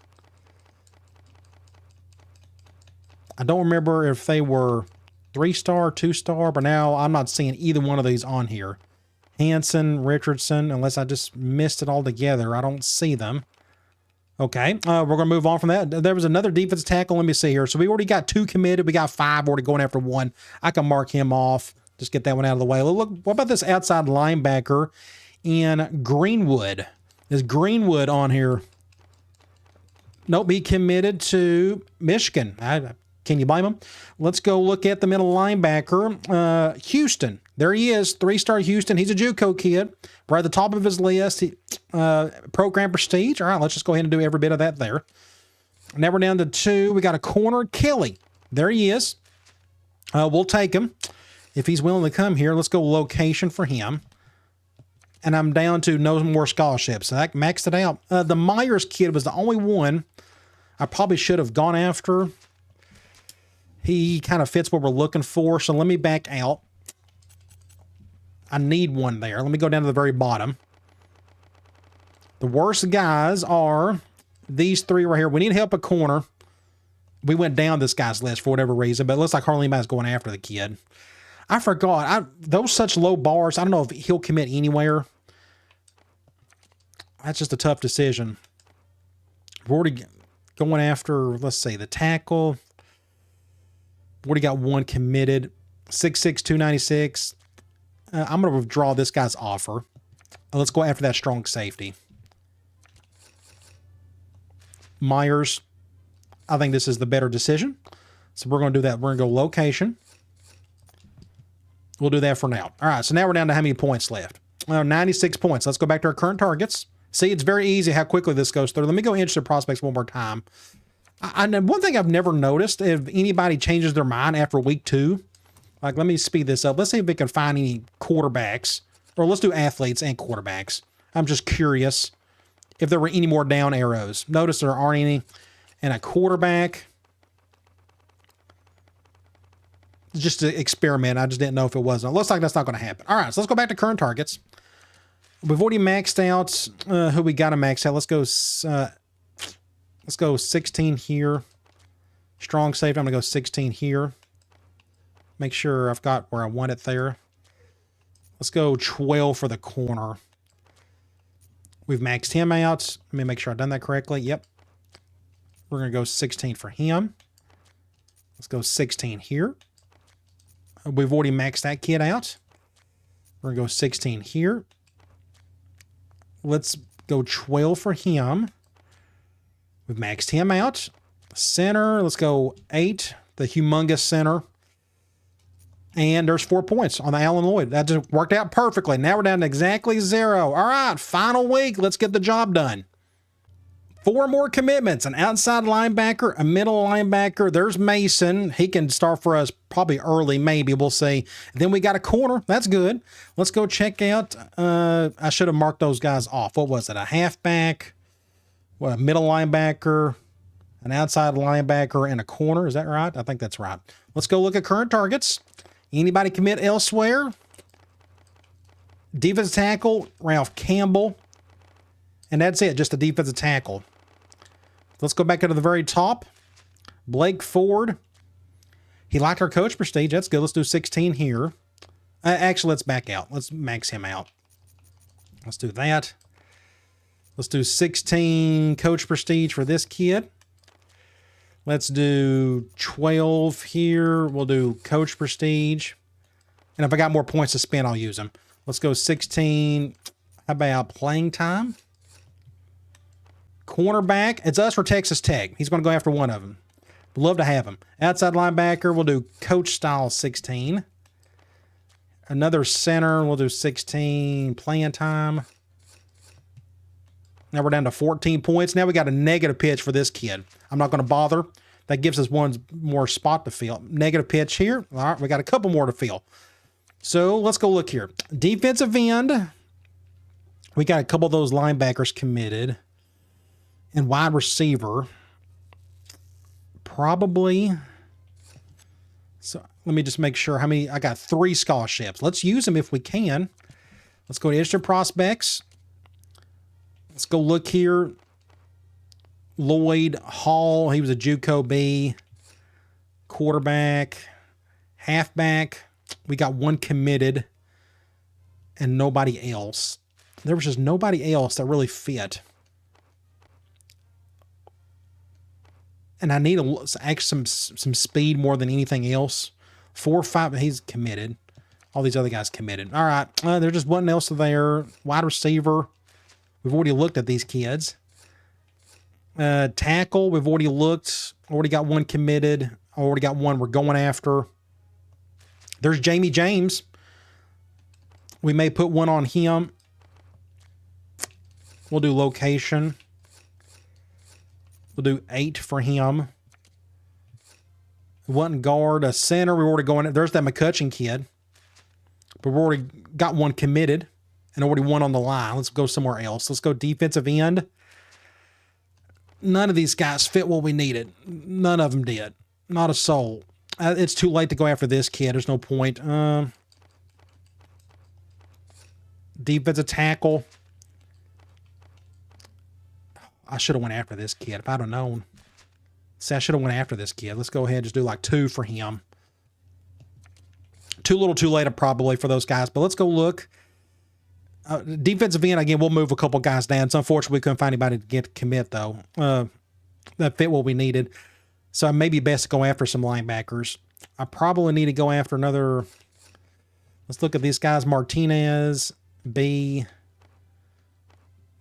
I don't remember if they were 3-star, 2-star, but now I'm not seeing either one of these on here. Hanson, Richardson, unless I just missed it all together. I don't see them. Okay, we're going to move on from that. There was another defensive tackle. Let me see here. So we already got 2 committed. We got 5 already going after 1. I can mark him off. Just get that one out of the way. Look, what about this outside linebacker in Greenwood? Is Greenwood on here? Nope, he committed to Michigan. Can you blame him? Let's go look at the middle linebacker. Houston. There he is, 3-star Houston. He's a JUCO kid. Right at the top of his list. Program prestige. All right, let's just go ahead and do every bit of that there. Now we're down to 2. We got a corner, Kelly. There he is. We'll take him. If he's willing to come here, let's go location for him. And I'm down to no more scholarships. So that maxed it out. The Myers kid was the only one I probably should have gone after. He kind of fits what we're looking for. So let me back out. I need one there. Let me go down to the very bottom. The worst guys are these 3 right here. We need help at corner. We went down this guy's list for whatever reason, but it looks like hardly anybody's going after the kid. I forgot. Those such low bars, I don't know if he'll commit anywhere. That's just a tough decision. We're already going after, let's see, the tackle. We already got 1 committed. 6'6", 296. I'm going to withdraw this guy's offer. Let's go after that strong safety. Myers. I think this is the better decision. So we're going to do that. We're going to go location. We'll do that for now. All right, so now we're down to how many points left. 96 points. Let's go back to our current targets. See, it's very easy how quickly this goes through. Let me go instant prospects one more time. One thing I've never noticed, if anybody changes their mind after week 2, like let me speed this up. Let's see if we can find any quarterbacks, or let's do athletes and quarterbacks. I'm just curious if there were any more down arrows. Notice there aren't any. And a quarterback. Just to experiment. I just didn't know if it was. It looks like that's not going to happen. All right, so let's go back to current targets. We've already maxed out who we got to max out. Let's go 16 here. Strong safety. I'm going to go 16 here. Make sure I've got where I want it there. Let's go 12 for the corner. We've maxed him out. Let me make sure I've done that correctly. Yep. We're going to go 16 for him. Let's go 16 here. We've already maxed that kid out. We're going to go 16 here. Let's go 12 for him. We've maxed him out. Center, let's go 8. The humongous center. And there's 4 points on the Allen Lloyd. That just worked out perfectly. Now we're down to exactly 0. All right, final week. Let's get the job done. 4 more commitments. An outside linebacker, a middle linebacker. There's Mason. He can start for us probably early, maybe. We'll see. Then we got a corner. That's good. Let's go check out. I should have marked those guys off. What was it? A halfback, a middle linebacker, an outside linebacker, and a corner. Is that right? I think that's right. Let's go look at current targets. Anybody commit elsewhere? Defensive tackle, Ralph Campbell. And that's it, just a defensive tackle. Let's go back to the very top. Blake Ford. He liked our coach prestige. That's good. Let's do 16 here. Actually, let's back out. Let's max him out. Let's do that. Let's do 16 coach prestige for this kid. Let's do 12 here. We'll do coach prestige. And if I got more points to spend, I'll use them. Let's go 16. How about playing time? Cornerback. It's us for Texas Tech. He's going to go after one of them. We'd love to have him. Outside linebacker. We'll do coach style 16. Another center. We'll do 16. Playing time. Now we're down to 14 points. Now we got a negative pitch for this kid. I'm not going to bother. That gives us one more spot to fill. Negative pitch here. All right, we got a couple more to fill. So let's go look here. Defensive end. We got a couple of those linebackers committed. And wide receiver. Probably. So let me just make sure how many. I got 3 scholarships. Let's use them if we can. Let's go to instant prospects. Let's go look here. Lloyd Hall. He was a JUCO B. Quarterback. Halfback. We got 1 committed. And nobody else. There was just nobody else that really fit. And I need some speed more than anything else. 4 or 5. He's committed. All these other guys committed. All right. There just wasn't else there. Wide receiver. We've already looked at these kids. Tackle, we've already looked. Already got 1 committed. Already got 1 we're going after. There's Jamie James. We may put 1 on him. We'll do location. We'll do 8 for him. 1 guard, a center. We're already going. There's that McCutcheon kid. But we've already got 1 committed. And already 1 on the line. Let's go somewhere else. Let's go defensive end. None of these guys fit what we needed. None of them did. Not a soul. It's too late to go after this kid. There's no point. Defensive tackle. I should have went after this kid if I'd have known. See, I should have went after this kid. Let's go ahead and just do like 2 for him. Too little too late probably for those guys. But let's go look. Defensive end, again, we'll move a couple guys down. It's unfortunate we couldn't find anybody to get commit, though. That fit what we needed. So it may be best to go after some linebackers. I probably need to go after another. Let's look at these guys. Martinez, B.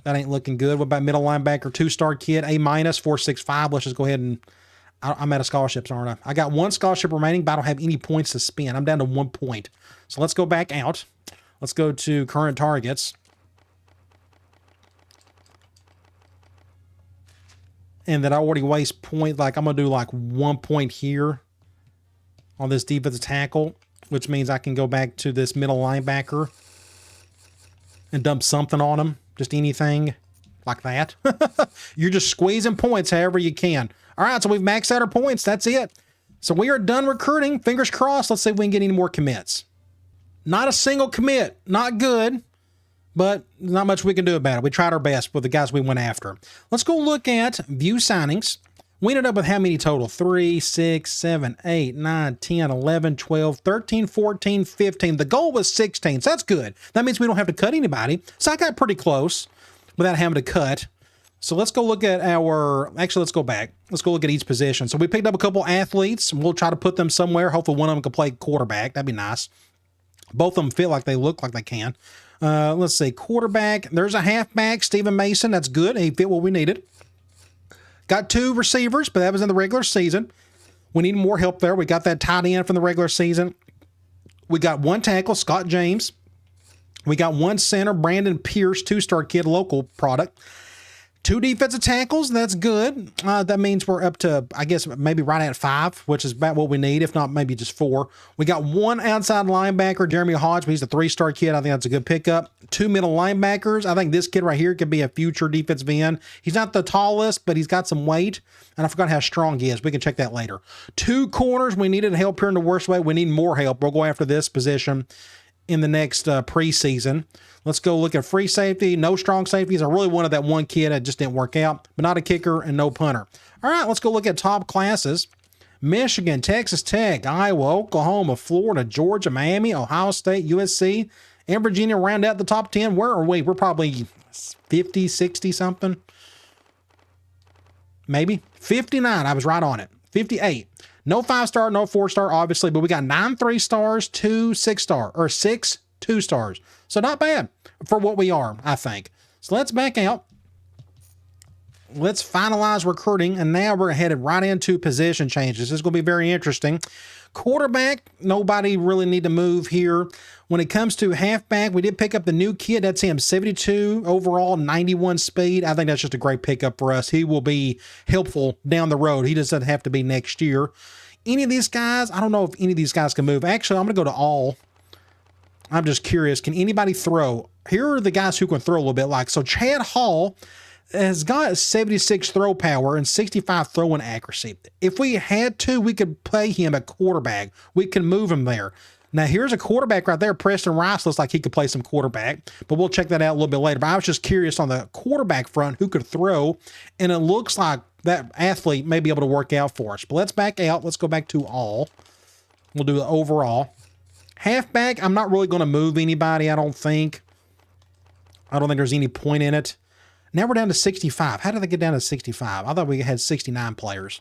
That ain't looking good. What about middle linebacker? 2-star kid, A-, 4.65. Let's just go ahead and. I'm out of scholarships, aren't I? I got 1 scholarship remaining, but I don't have any points to spend. I'm down to 1 point. So let's go back out. Let's go to current targets. And that I already waste point. Like I'm going to do like 1 point here on this defensive tackle, which means I can go back to this middle linebacker and dump something on him. Just anything like that. You're just squeezing points however you can. All right, so we've maxed out our points. That's it. So we are done recruiting. Fingers crossed. Let's see if we can get any more commits. Not a single commit. Not good, but not much we can do about it. We tried our best with the guys we went after. Let's go look at view signings. We ended up with how many total? 3, 6, 7, 8, 9, 10, 11, 12, 13, 14, 15. The goal was 16, so that's good. That means we don't have to cut anybody. So I got pretty close without having to cut. So let's go look at actually, let's go back. Let's go look at each position. So we picked up a couple athletes, and we'll try to put them somewhere. Hopefully one of them can play quarterback. That'd be nice. Both of them feel like they look like they can. Let's see, quarterback. There's a halfback, Stephen Mason. That's good. He fit what we needed. Got 2 receivers, but that was in the regular season. We need more help there. We got that tight end from the regular season. We got 1 tackle, Scott James. We got 1 center, Brandon Pierce, 2-star kid, local product. 2 defensive tackles, that's good. That means we're up to, I guess, maybe right at 5, which is about what we need, if not maybe just 4. We got 1 outside linebacker, Jeremy Hodge, but he's a 3-star kid. I think that's a good pickup. 2 middle linebackers. I think this kid right here could be a future defensive end. He's not the tallest, but he's got some weight, and I forgot how strong he is. We can check that later. 2 corners. We needed help here in the worst way. We need more help. We'll go after this position in the next preseason. Let's go look at free safety. No strong safeties. I really wanted that 1 kid. It just didn't work out, but not a kicker and no punter. All right, let's go look at top classes. Michigan, Texas Tech, Iowa, Oklahoma, Florida, Georgia, Miami, Ohio State, USC, and Virginia round out the top 10. Where are we? We're probably 50, 60 something. Maybe 59. I was right on it. 58. No 5-star, no 4-star, obviously, but we got 9 3-stars, 2 6-star, or 6 2-stars. So not bad for what we are, I think. So let's back out. Let's finalize recruiting, and now we're headed right into position changes. This is going to be very interesting. Quarterback, nobody really need to move here. When it comes to halfback, we did pick up the new kid. That's him, 72 overall, 91 speed. I think that's just a great pickup for us. He will be helpful down the road. He just doesn't have to be next year. Any of these guys, I don't know if any of these guys can move. Actually, I'm going to go to all. I'm just curious. Can anybody throw? Here are the guys who can throw a little bit like. So Chad Hall has got 76 throw power and 65 throwing accuracy. If we had to, we could play him at quarterback. We can move him there. Now, here's a quarterback right there. Preston Rice looks like he could play some quarterback, but we'll check that out a little bit later. But I was just curious on the quarterback front who could throw, and it looks like that athlete may be able to work out for us. But let's back out. Let's go back to all. We'll do the overall. Halfback, I'm not really going to move anybody, I don't think. I don't think there's any point in it. Now we're down to 65. How did they get down to 65? I thought we had 69 players.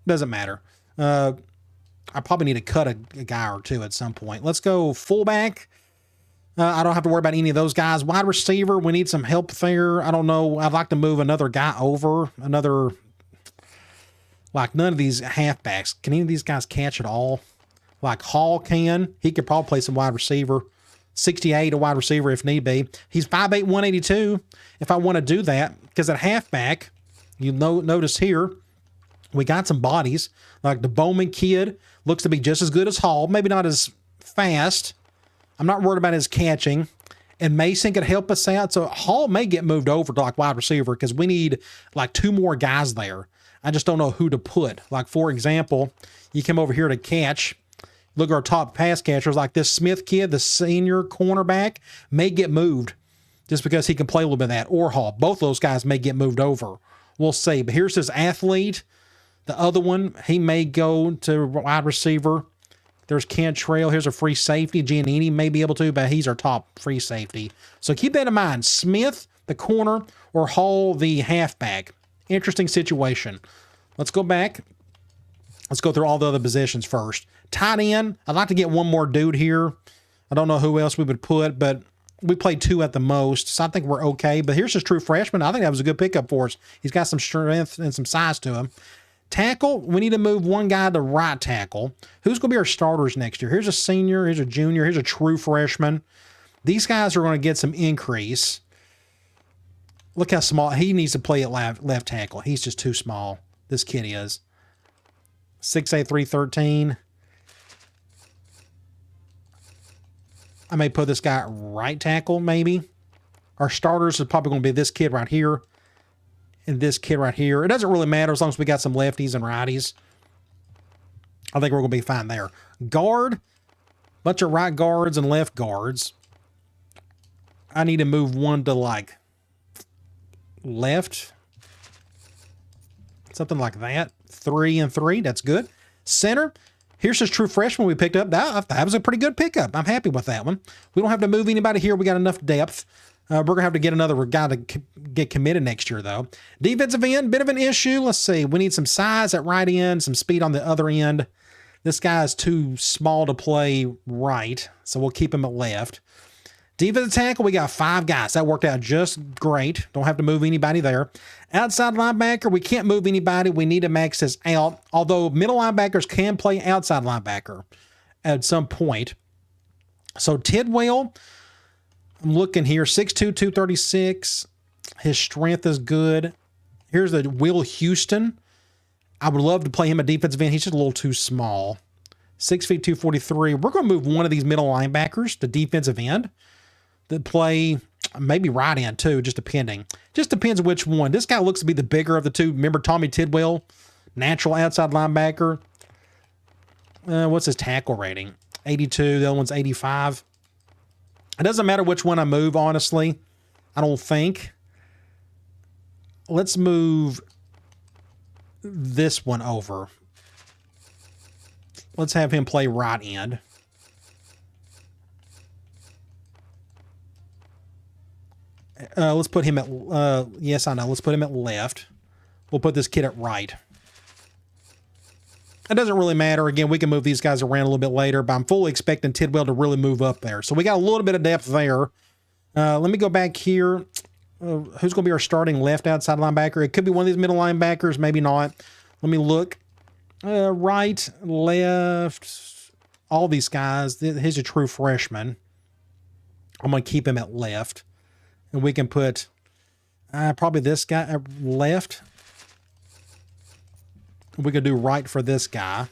Doesn't matter. I probably need to cut a guy or 2 at some point. Let's go fullback. I don't have to worry about any of those guys. Wide receiver, we need some help there. I don't know. I'd like to move another guy over. Like none of these halfbacks. Can any of these guys catch at all? Like Hall can. He could probably play some wide receiver. 68, a wide receiver if need be. He's 5'8", 182 if I want to do that. Because at halfback, you notice here, we got some bodies. Like the Bowman kid looks to be just as good as Hall. Maybe not as fast. I'm not worried about his catching. And Mason could help us out. So Hall may get moved over to like wide receiver because we need like 2 more guys there. I just don't know who to put. Like, for example, you come over here to catch. Look at our top pass catchers, like this Smith kid, the senior cornerback, may get moved just because he can play a little bit of that. Or Hall. Both those guys may get moved over. We'll see. But here's his athlete. The other one, he may go to wide receiver. There's Cantrell. Here's a free safety. Giannini may be able to, but he's our top free safety. So keep that in mind. Smith, the corner, or Hall, the halfback. Interesting situation. Let's go back. Let's go through all the other positions first. Tight end, I'd like to get one more dude here. I don't know who else we would put, but we played 2 at the most, so I think we're okay. But here's his true freshman. I think that was a good pickup for us. He's got some strength and some size to him. Tackle, we need to move one guy to right tackle. Who's going to be our starters next year? Here's a senior, here's a junior, here's a true freshman. These guys are going to get some increase. Look how small. He needs to play at left tackle. He's just too small. This kid is. 6'8", 313. I may put this guy at right tackle, maybe. Our starters is probably going to be this kid right here and this kid right here. It doesn't really matter as long as we got some lefties and righties. I think we're going to be fine there. Guard, bunch of right guards and left guards. I need to move one to like left. Something like that. 3 and 3. That's good. Center. Here's this true freshman we picked up. That was a pretty good pickup. I'm happy with that one. We don't have to move anybody here. We got enough depth. We're going to have to get another guy to get committed next year, though. Defensive end, bit of an issue. Let's see. We need some size at right end, some speed on the other end. This guy is too small to play right, so we'll keep him at left. Defensive tackle, we got 5 guys. That worked out just great. Don't have to move anybody there. Outside linebacker, we can't move anybody. We need to max this out, although middle linebackers can play outside linebacker at some point. So Tidwell, I'm looking here, 6'2", 236. His strength is good. Here's the Will Houston. I would love to play him at defensive end. He's just a little too small. 6 feet, 243. We're going to move one of these middle linebackers to defensive end that play maybe right end too, just depending. Just depends which one. This guy looks to be the bigger of the two. Remember Tommy Tidwell, natural outside linebacker. What's his tackle rating? 82. The other one's 85. It doesn't matter which one I move, honestly. I don't think. Let's move this one over. Let's have him play right end. Let's put him at, yes, I know. Let's put him at left. We'll put this kid at right. It doesn't really matter. Again, we can move these guys around a little bit later, but I'm fully expecting Tidwell to really move up there. So we got a little bit of depth there. Let me go back here. Who's going to be our starting left outside linebacker? It could be one of these middle linebackers, maybe not. Let me look. Right, left, all these guys. He's a true freshman. I'm going to keep him at left. And we can put probably this guy at left. We could do right for this guy.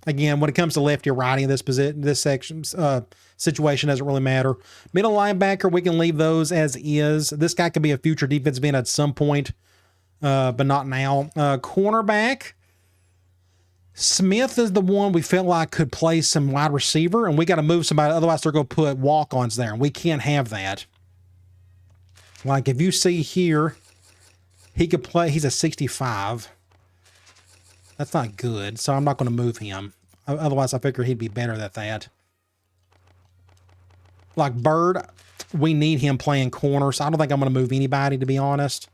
Again, when it comes to lefty or righty in this position, this section situation doesn't really matter. Middle linebacker, we can leave those as is. This guy could be a future defensive end at some point, but not now. Cornerback, Smith is the one we felt like could play some wide receiver, and we got to move somebody. Otherwise, they're going to put walk-ons there, and we can't have that. Like if you see here, he could play. He's a 65. That's not good, so I'm not going to move him. Otherwise, I figure he'd be better than that. Like Bird, we need him playing corner, so I don't think I'm going to move anybody, to be honest.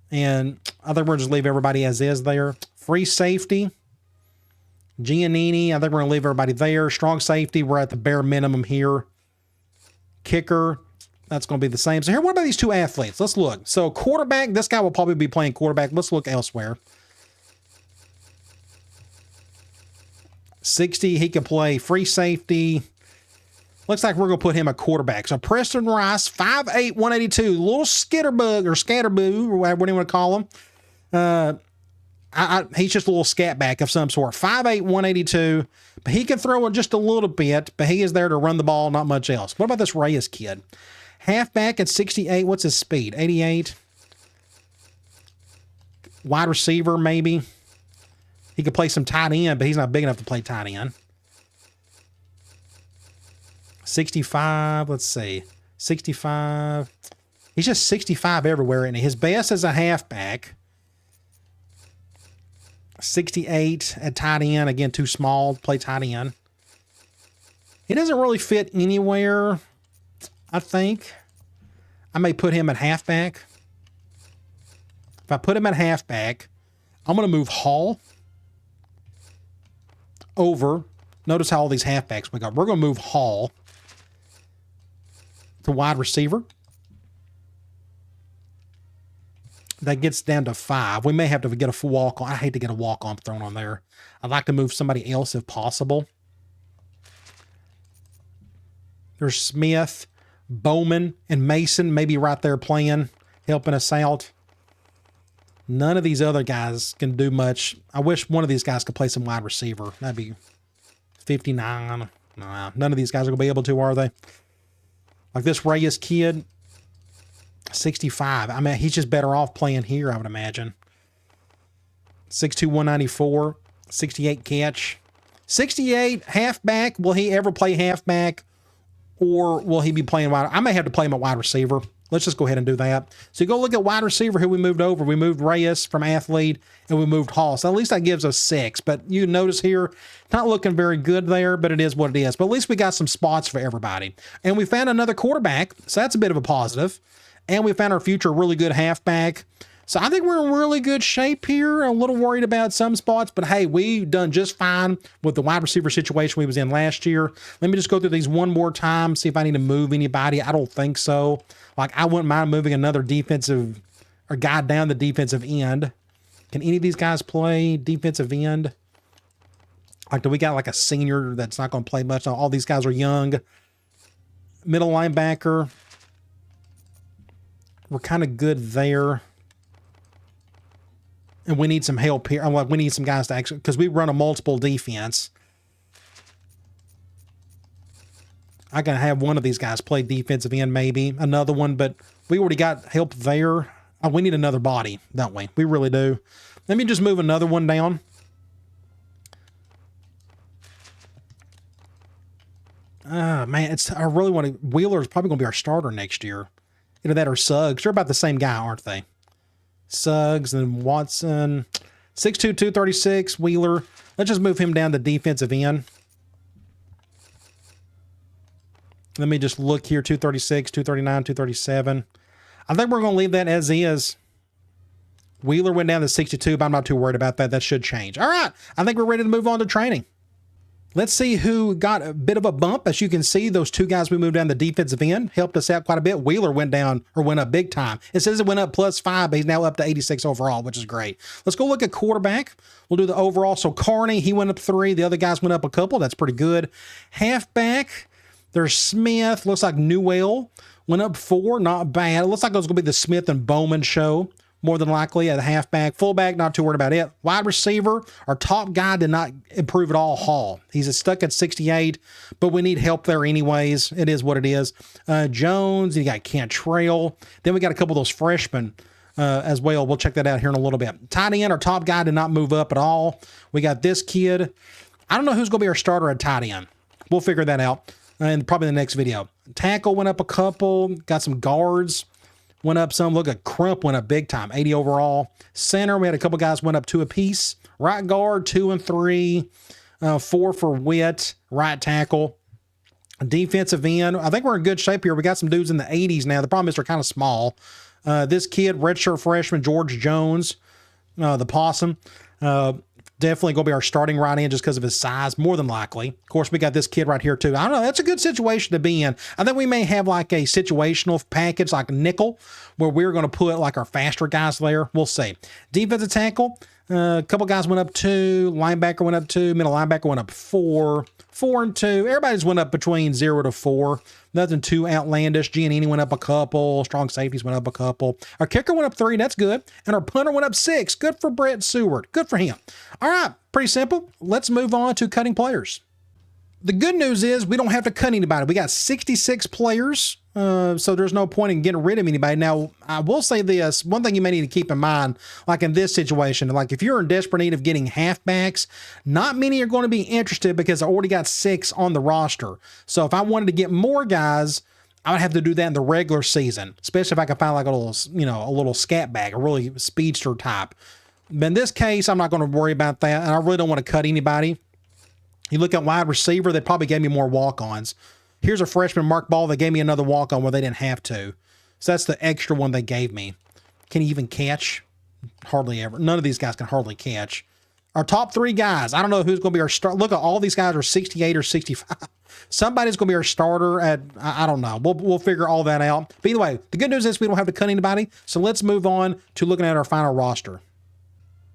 And I think we'll just leave everybody as is there. Free safety, Giannini, I think we're going to leave everybody there. Strong safety, we're at the bare minimum here. Kicker, that's going to be the same. So here, what about these two athletes? Let's look. So quarterback, this guy will probably be playing quarterback. Let's look elsewhere. 60, he can play free safety. Looks like we're going to put him a quarterback. So Preston Rice, 5'8", 182, little skitterbug or scatterboo, or whatever you want to call him. He's just a little scatback of some sort. 5'8", 182, but he can throw it just a little bit, but he is there to run the ball, not much else. What about this Reyes kid? Halfback at 68, what's his speed? 88. Wide receiver, maybe. He could play some tight end, but he's not big enough to play tight end. 65, let's see. 65. He's just 65 everywhere, and his best is a halfback. 68 at tight end. Again, too small to play tight end. He doesn't really fit anywhere, I think. I may put him at halfback. If I put him at halfback, I'm going to move Hall over. Notice how all these halfbacks we got. We're going to move Hall to wide receiver. That gets down to 5. We may have to get a full walk-on. I hate to get a walk-on thrown on there. I'd like to move somebody else if possible. There's Smith, Bowman, and Mason maybe right there playing, helping us out. None of these other guys can do much. I wish one of these guys could play some wide receiver. That'd be 59. Nah, none of these guys are going to be able to, are they? Like this Reyes kid, 65. I mean, he's just better off playing here, I would imagine. 6'2", 194, 68 catch. 68 halfback. Will he ever play halfback? Or will he be playing wide? I may have to play him at wide receiver. Let's just go ahead and do that. So you go look at wide receiver who we moved over. We moved Reyes from athlete, and we moved Hall. So at least that gives us 6. But you notice here, not looking very good there, but it is what it is. But at least we got some spots for everybody. And we found another quarterback, so that's a bit of a positive. And we found our future really good halfback. So I think we're in really good shape here. A little worried about some spots, but hey, we've done just fine with the wide receiver situation we was in last year. Let me just go through these one more time, see if I need to move anybody. I don't think so. Like, I wouldn't mind moving another defensive or guy down the defensive end. Can any of these guys play defensive end? Like, do we got like a senior that's not going to play much? No, all these guys are young. Middle linebacker. We're kind of good there. And we need some help here. Like, we need some guys to actually, because we run a multiple defense. I can have one of these guys play defensive end, maybe another one, but we already got help there. Oh, we need another body, don't we? We really do. Let me just move another one down. Man, I really want to. Wheeler's probably going to be our starter next year. Either that or Suggs. They're about the same guy, aren't they? Suggs and Watson. 6'2", 236, Wheeler. Let's just move him down to defensive end. Let me just look here, 236, 239, 237. I think we're going to leave that as is. Wheeler went down to 62, but I'm not too worried about that. That should change. All right, I think we're ready to move on to training. Let's see who got a bit of a bump. As you can see, those two guys we moved down the defensive end helped us out quite a bit. Wheeler went down or went up big time. It says it went up +5, but he's now up to 86 overall, which is great. Let's go look at quarterback. We'll do the overall. So Carney, he went up 3. The other guys went up a couple. That's pretty good. Halfback, there's Smith. Looks like Newell went up 4. Not bad. It looks like it was going to be the Smith and Bowman show. More than likely at halfback. Fullback, not too worried about it. Wide receiver, our top guy did not improve at all, Hall. He's stuck at 68, but we need help there anyways. It is what it is. Jones, you got Cantrell. Then we got a couple of those freshmen as well. We'll check that out here in a little bit. Tight end, our top guy did not move up at all. We got this kid. I don't know who's going to be our starter at tight end. We'll figure that out in probably the next video. Tackle went up a couple. Got some guards. Went up some. Look at Crump went up big time, 80 overall. Center, we had a couple guys went up 2 apiece. Right guard, 2 and 3. 4 for Witt. Right tackle. Defensive end, I think we're in good shape here. We got some dudes in the 80s now. The problem is they're kind of small. This kid, redshirt freshman, George Jones, the Possum. Definitely going to be our starting right end just because of his size, more than likely. Of course, we got this kid right here, too. I don't know. That's a good situation to be in. I think we may have like a situational package, like a nickel, where we're going to put like our faster guys there. We'll see. Defensive tackle, a couple guys went up 2. Linebacker went up 2. Middle linebacker went up 4. 4 and 2. Everybody's went up between 0 to 4. Nothing too outlandish. Giannini went up a couple. Strong safeties went up a couple. Our kicker went up 3. That's good. And our punter went up 6. Good for Brett Seward. Good for him. All right. Pretty simple. Let's move on to cutting players. The good news is we don't have to cut anybody. We got 66 players, so there's no point in getting rid of anybody. Now, I will say this. One thing you may need to keep in mind, like in this situation, like if you're in desperate need of getting halfbacks, not many are going to be interested because I already got 6 on the roster. So if I wanted to get more guys, I would have to do that in the regular season, especially if I could find like a little, a little scat bag, a really speedster type. But in this case, I'm not going to worry about that, and I really don't want to cut anybody. You look at wide receiver, they probably gave me more walk-ons. Here's a freshman, Mark Ball, that gave me another walk-on where they didn't have to. So that's the extra one they gave me. Can he even catch? Hardly ever. None of these guys can hardly catch. Our top 3 guys, I don't know who's going to be our starter. Look at all these guys are 68 or 65. Somebody's going to be our starter at, I don't know. We'll figure all that out. But either way, the good news is we don't have to cut anybody. So let's move on to looking at our final roster.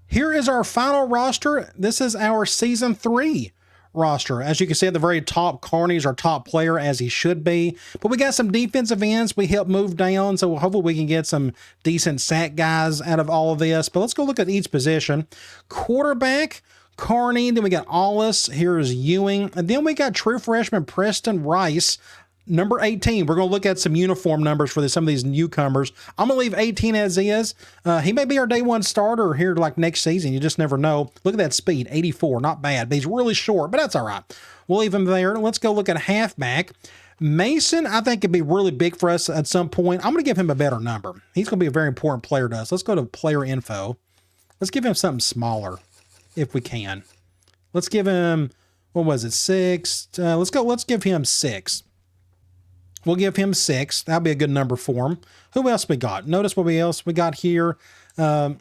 Here is our final roster. This is our season 3 roster. As you can see at the very top, Carney's our top player, as he should be. But we got some defensive ends we helped move down, so hopefully we can get some decent sack guys out of all of this. But let's go look at each position. Quarterback, Carney. Then we got Ollis. Here's Ewing. And then we got true freshman Preston Rice. Number 18, we're going to look at some uniform numbers for some of these newcomers. I'm going to leave 18 as is. He may be our day one starter here like next season. You just never know. Look at that speed, 84. Not bad, but he's really short, but that's all right. We'll leave him there. Let's go look at halfback. Mason, I think, could be really big for us at some point. I'm going to give him a better number. He's going to be a very important player to us. Let's go to player info. Let's give him something smaller if we can. Let's give him, what was it, 6? Let's give him 6. We'll give him 6. That'll be a good number for him. Who else we got? Notice what else we got here. There's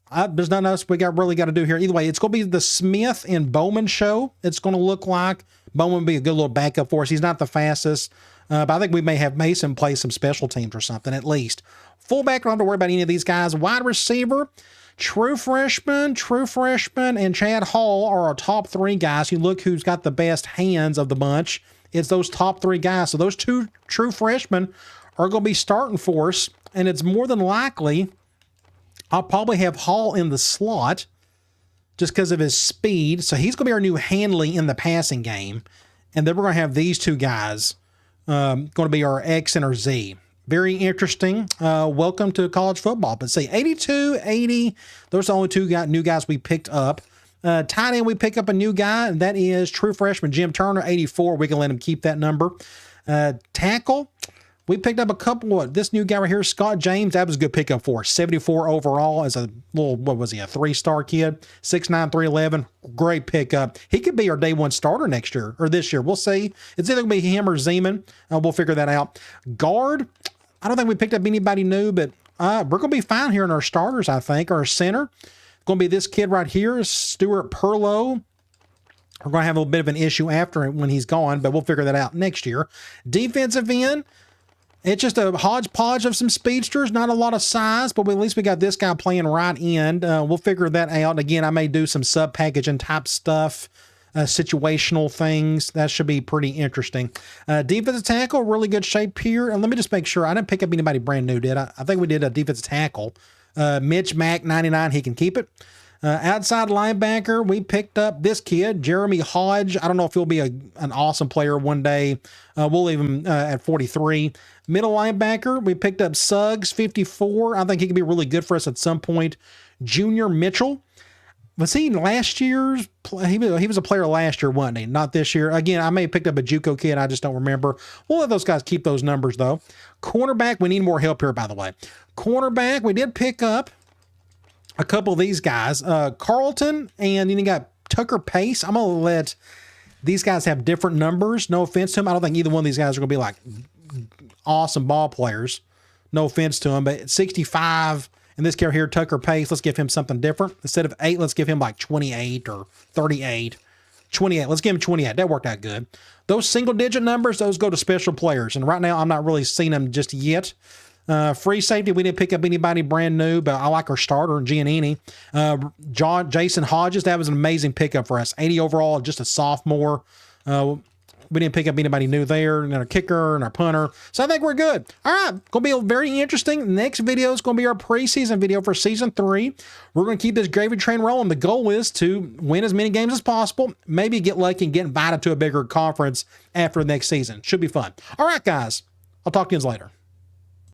nothing else we really got to do here. Either way, it's going to be the Smith and Bowman show. It's going to look like Bowman will be a good little backup for us. He's not the fastest, but I think we may have Mason play some special teams or something at least. Fullback, don't have to worry about any of these guys. Wide receiver, true freshman, and Chad Hall are our top 3 guys. You look who's got the best hands of the bunch. It's those top 3 guys. So those 2 true freshmen are going to be starting for us, and it's more than likely I'll probably have Hall in the slot just because of his speed. So he's going to be our new Handley in the passing game, and then we're going to have these 2 guys going to be our X and our Z. Very interesting. Welcome to college football. But say 82, 80, those are the only 2 new guys we picked up. Tight end, we pick up a new guy, and that is true freshman Jim Turner, 84. We can let him keep that number. Tackle, we picked up a couple. This new guy right here, Scott James, that was a good pickup for us. 74 overall as a little, what was he, a 3-star kid, 6'9", 311. Great pickup. He could be our day one starter next year or this year. We'll see. It's either going to be him or Zeman. We'll figure that out. Guard, I don't think we picked up anybody new, but we're going to be fine here in our starters, I think. Our center, going to be this kid right here, Stuart Perlow. We're going to have a little bit of an issue after when he's gone, but we'll figure that out next year. Defensive end, it's just a hodgepodge of some speedsters, not a lot of size, but at least we got this guy playing right end. We'll figure that out. Again, I may do some sub-packaging type stuff, situational things. That should be pretty interesting. Defensive tackle, really good shape here. And let me just make sure. I didn't pick up anybody brand new, did I? I think we did a defensive tackle. Mitch Mack, 99, he can keep it. Outside linebacker, we picked up this kid, Jeremy Hodge. I don't know if he'll be an awesome player one day. We'll leave him at 43. Middle linebacker, we picked up Suggs, 54. I think he could be really good for us at some point. Junior Mitchell. Was he last year's? He was a player last year, wasn't he? Not this year. Again, I may have picked up a JUCO kid. I just don't remember. We'll let those guys keep those numbers, though. Cornerback, we need more help here, by the way. Cornerback, we did pick up a couple of these guys. Carlton, and then you got Tucker Pace. I'm going to let these guys have different numbers. No offense to them. I don't think either one of these guys are going to be like awesome ball players. No offense to them, but 65... And this guy here, Tucker Pace, let's give him something different. Instead of 8, let's give him like 28 or 38. 28. Let's give him 28. That worked out good. Those single-digit numbers, those go to special players. And right now, I'm not really seeing them just yet. Free safety, we didn't pick up anybody brand new, but I like our starter, Giannini. Jason Hodges, that was an amazing pickup for us. 80 overall, just a sophomore. We didn't pick up anybody new there, and our kicker and our punter. So I think we're good. All right, going to be very interesting. Next video is going to be our preseason video for Season 3. We're going to keep this gravy train rolling. The goal is to win as many games as possible, maybe get lucky and get invited to a bigger conference after the next season. Should be fun. All right, guys. I'll talk to you later.